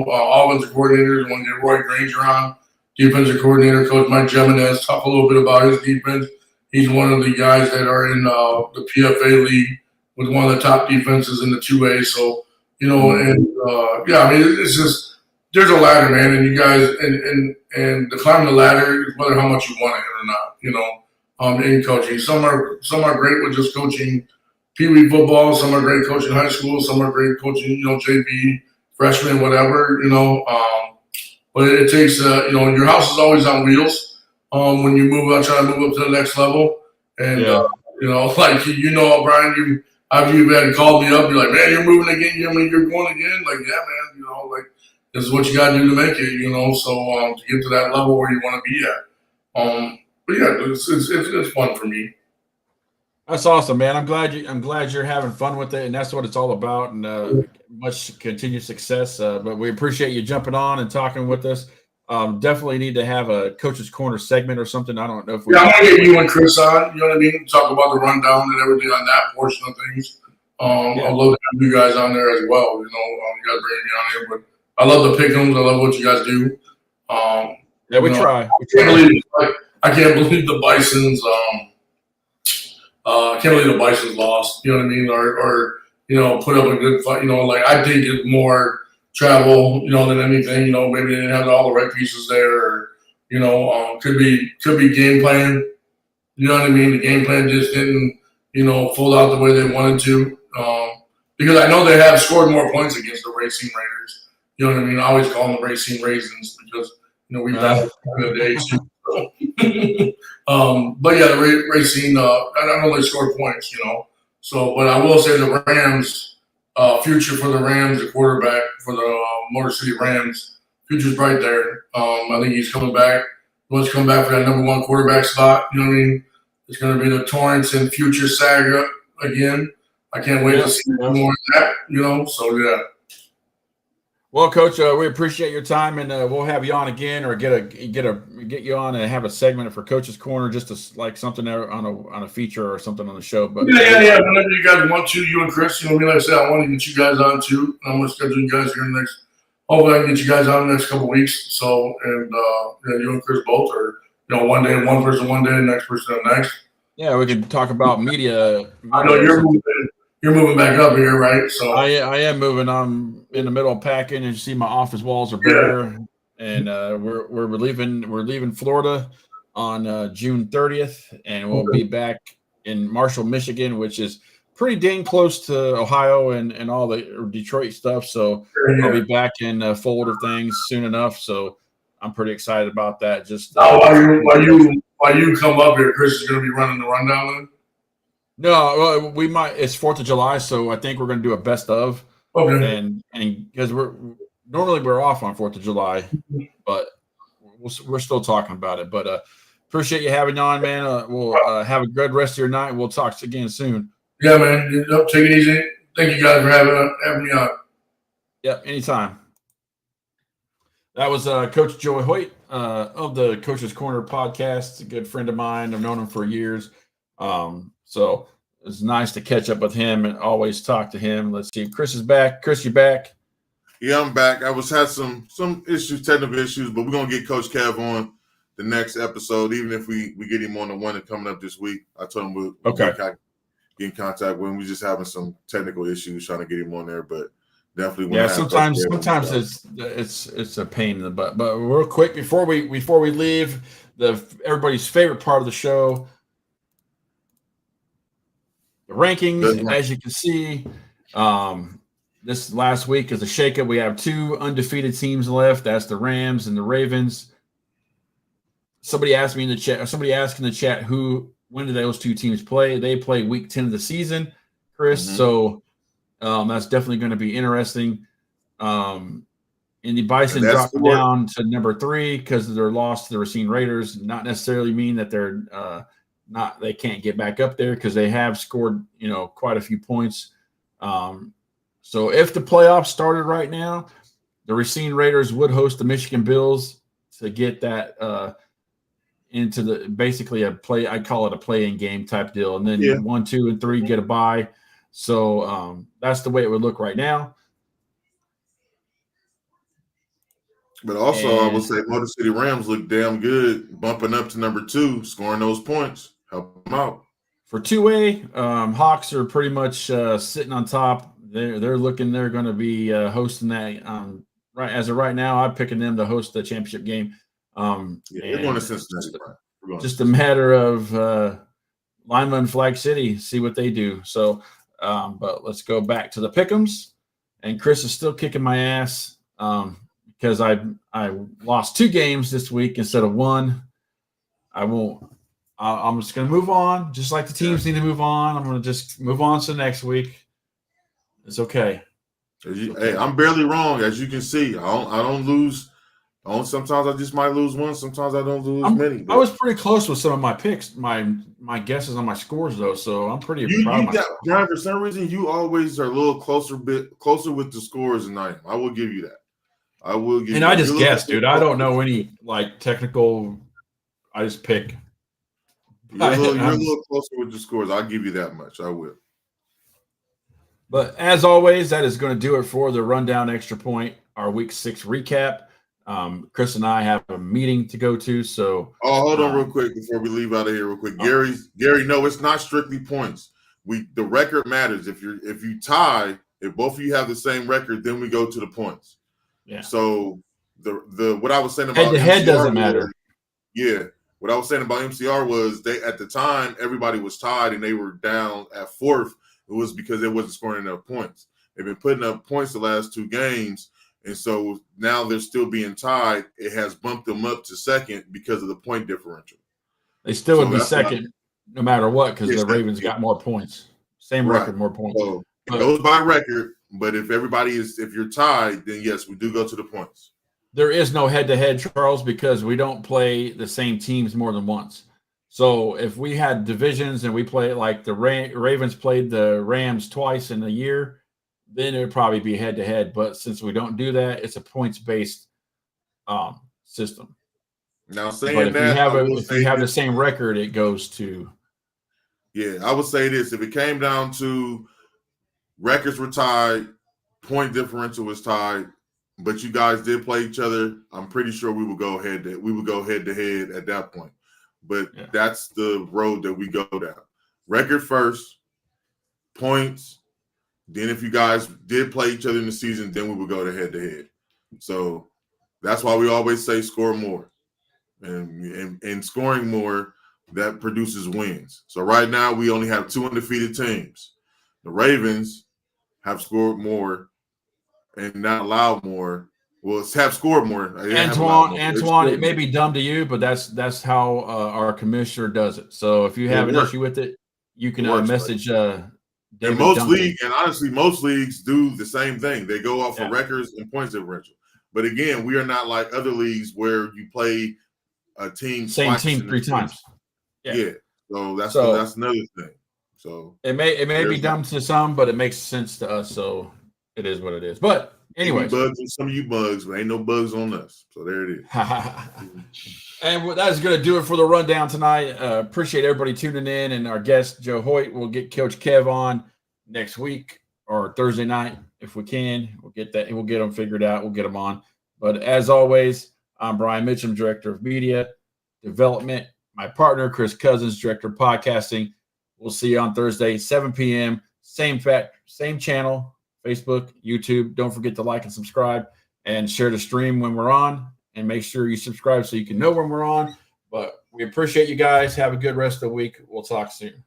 offensive coordinators. I want to get Roy Granger on. Defensive coordinator, Coach Mike Jimenez, talk a little bit about his defense. He's one of the guys that are in the PFA league with one of the top defenses in the 2A. So, it's just, there's a ladder, man, and you guys, and to climb the ladder, whether how much you want it or not, in coaching. Some are great with just coaching Pee Wee football. Some are great coaching high school. Some are great coaching, JV, freshman, whatever, But it takes, your house is always on wheels when you try to move up to the next level. And, Brien, after you've had called me up, you're like, man, you're moving again. You're going again. Like, yeah, man, this is what you got to do to make it, so to get to that level where you want to be at. But yeah, it's fun for me. That's awesome, man. I'm glad you're having fun with it, and that's what it's all about. And much continued success. But we appreciate you jumping on and talking with us. Definitely need to have a Coach's Corner segment or something. I don't know if we. Yeah, I'm gonna get you and Chris on. You know what I mean? Talk about the rundown and everything on that portion of things. I'd love to have you guys on there as well. You guys bring me on here, but I love the pick'ems. I love what you guys do. We try. I can't believe the Bison's. I can't believe the Bison's lost. You know what I mean? Or put up a good fight. I think it's more travel, than anything. Maybe they didn't have all the right pieces there. Or, could be game plan. You know what I mean? The game plan just didn't, fold out the way they wanted to. Because I know they have scored more points against the Racing Raiders. You know what I mean? I always call them the Racing Raisins because we've had the days too. But yeah, the Racing. I know they scored points. So, but I will say the Rams. Future for the Rams, the quarterback for the Motor City Rams. Future's right there. I think he's coming back. He wants to come back for that number one quarterback spot. You know what I mean? It's going to be the Torrance and Future saga again. I can't wait to see more of that. So yeah. Well, Coach, we appreciate your time, and we'll have you on again, or get you on and have a segment for Coach's Corner, just to, like something on a feature or something on the show. But yeah. Whenever you guys want to, you and Chris, like I said, I want to get you guys on too. I'm going to schedule you guys here next. Hopefully, I can get you guys on in the next couple of weeks. So, and you and Chris both, or one day one person, one day the next person the next. Yeah, we can talk about media. I know you're moving back up here, right? So I am moving. I'm in the middle of packing, and you see my office walls are bare. And we're leaving Florida on June 30th, and we'll be back in Marshall, Michigan, which is pretty dang close to Ohio and all the Detroit stuff. So I'll be back in the fold of things soon enough. So I'm pretty excited about that. Just while you come up here, Chris is going to be running the rundown then. No, we might. It's 4th of July, so I think we're going to do a best of. Okay. And because we're off on 4th of July, but we're still talking about it. But appreciate you having on, man. We'll have a good rest of your night. We'll talk again soon. Yeah, man. Take it easy. Thank you guys for having me on. Yep, anytime. That was Coach Joey Hyott of the Coach's Corner podcast. A good friend of mine. I've known him for years. So it's nice to catch up with him and always talk to him. Let's see. Chris is back. Chris, you back? Yeah, I'm back. I had some issues, technical issues, but we're going to get Coach Kev on the next episode, even if we get him on the one that's coming up this week. I told him we'll get in contact with him. We're just having some technical issues trying to get him on there, but definitely want Yeah, to have sometimes it's a pain in the butt. But real quick before we leave, everybody's favorite part of the show, the rankings. As you can see, this last week is a shakeup. We have 2 undefeated teams left. That's the Rams and the Ravens. Somebody asked me in the chat. Somebody asked in the chat when do those 2 teams play? They play week 10 of the season, Chris. Mm-hmm. So that's definitely going to be interesting. And the Bison dropped down to number 3 because of their loss to the Racine Raiders. Not necessarily mean that they're they can't get back up there, because they have scored quite a few points. So if the playoffs started right now, the Racine Raiders would host the Michigan Bills to get that into basically a play. I call it a play-in game type deal, and then 1, 2, and 3 get a bye. So that's the way it would look right now. But also, I would say Motor City Rams look damn good, bumping up to number 2, scoring those points, help them out. For 2A, Hawks are pretty much sitting on top. They're going to be hosting that. Right as of right now, I'm picking them to host the championship game. They're going to Cincinnati. Just a matter of Lima and Flag City, see what they do. So, but let's go back to the pick'ems. And Chris is still kicking my ass because I lost 2 games this week instead of 1. I'm just going to move on, just like the teams need to move on. I'm going to just move on to next week. It's okay. Hey, I'm barely wrong, as you can see. I don't lose. Sometimes I just might lose 1. Sometimes I don't lose many. But I was pretty close with some of my picks, my guesses on my scores, though. So I'm pretty proud of myself. Brian, for some reason, you always are a little closer with the scores than I am. I will give you that. I will give. And I just guess, dude. I don't know any technical. I just pick. You're a little closer with the scores. I'll give you that much. I will. But as always, that is going to do it for the Rundown Extra Point, our Week 6 recap. Chris and I have a meeting to go to. So hold on real quick before we leave out of here real quick. Gary, no, it's not strictly points. The record matters. If you tie, if both of you have the same record, then we go to the points. Yeah. So the what I was saying about head-to-head doesn't matter. Yeah. What I was saying about MCR was at the time everybody was tied and they were down at 4th. It was because they wasn't scoring enough points. They've been putting up points the last 2 games, and so now they're still being tied. It has bumped them up to 2nd because of the point differential. They still would be 2nd no matter what, because the Ravens got more points. Same record, more points. So it goes by record, but if you're tied, then yes, we do go to the points. There is no head-to-head, Charles, because we don't play the same teams more than once. So if we had divisions and we play like the Ravens played the Rams twice in a year, then it would probably be head-to-head. But since we don't do that, it's a points-based system. Now, saying but if you have this, the same record, it goes to. Yeah, I would say this: if it came down to records were tied, point differential was tied, but you guys did play each other, I'm pretty sure we would go head to head at that point. But that's the road that we go down. Record first, points. Then if you guys did play each other in the season, then we would go to head. So that's why we always say score more. And scoring more, that produces wins. So right now we only have 2 undefeated teams. The Ravens have scored more and not allowed more. Well, have scored more. Antoine, it may be dumb to you, but that's how our commissioner does it. So if you have an issue with it, you can message David honestly, most leagues do the same thing. They go off of records and points differential. But again, we are not like other leagues where you play a team same team 3 times. Yeah. So that's another thing. So it may be dumb to some, but it makes sense to us. So it is what it is. But anyway, bugs on some of you bugs, but ain't no bugs on us. So there it is. And that is going to do it for the rundown tonight. Appreciate everybody tuning in, and our guest Joe Hyott will get Coach Kev on next week or Thursday night if we can. We'll get them figured out. We'll get them on. But as always, I'm Brien Mitchum, Director of Media Development. My partner, Chris Cousins, Director of Podcasting. We'll see you on Thursday, 7 p.m. Same channel, Facebook, YouTube. Don't forget to like and subscribe and share the stream when we're on, and make sure you subscribe so you can know when we're on. But we appreciate you guys. Have a good rest of the week. We'll talk soon.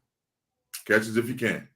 Catch us if you can.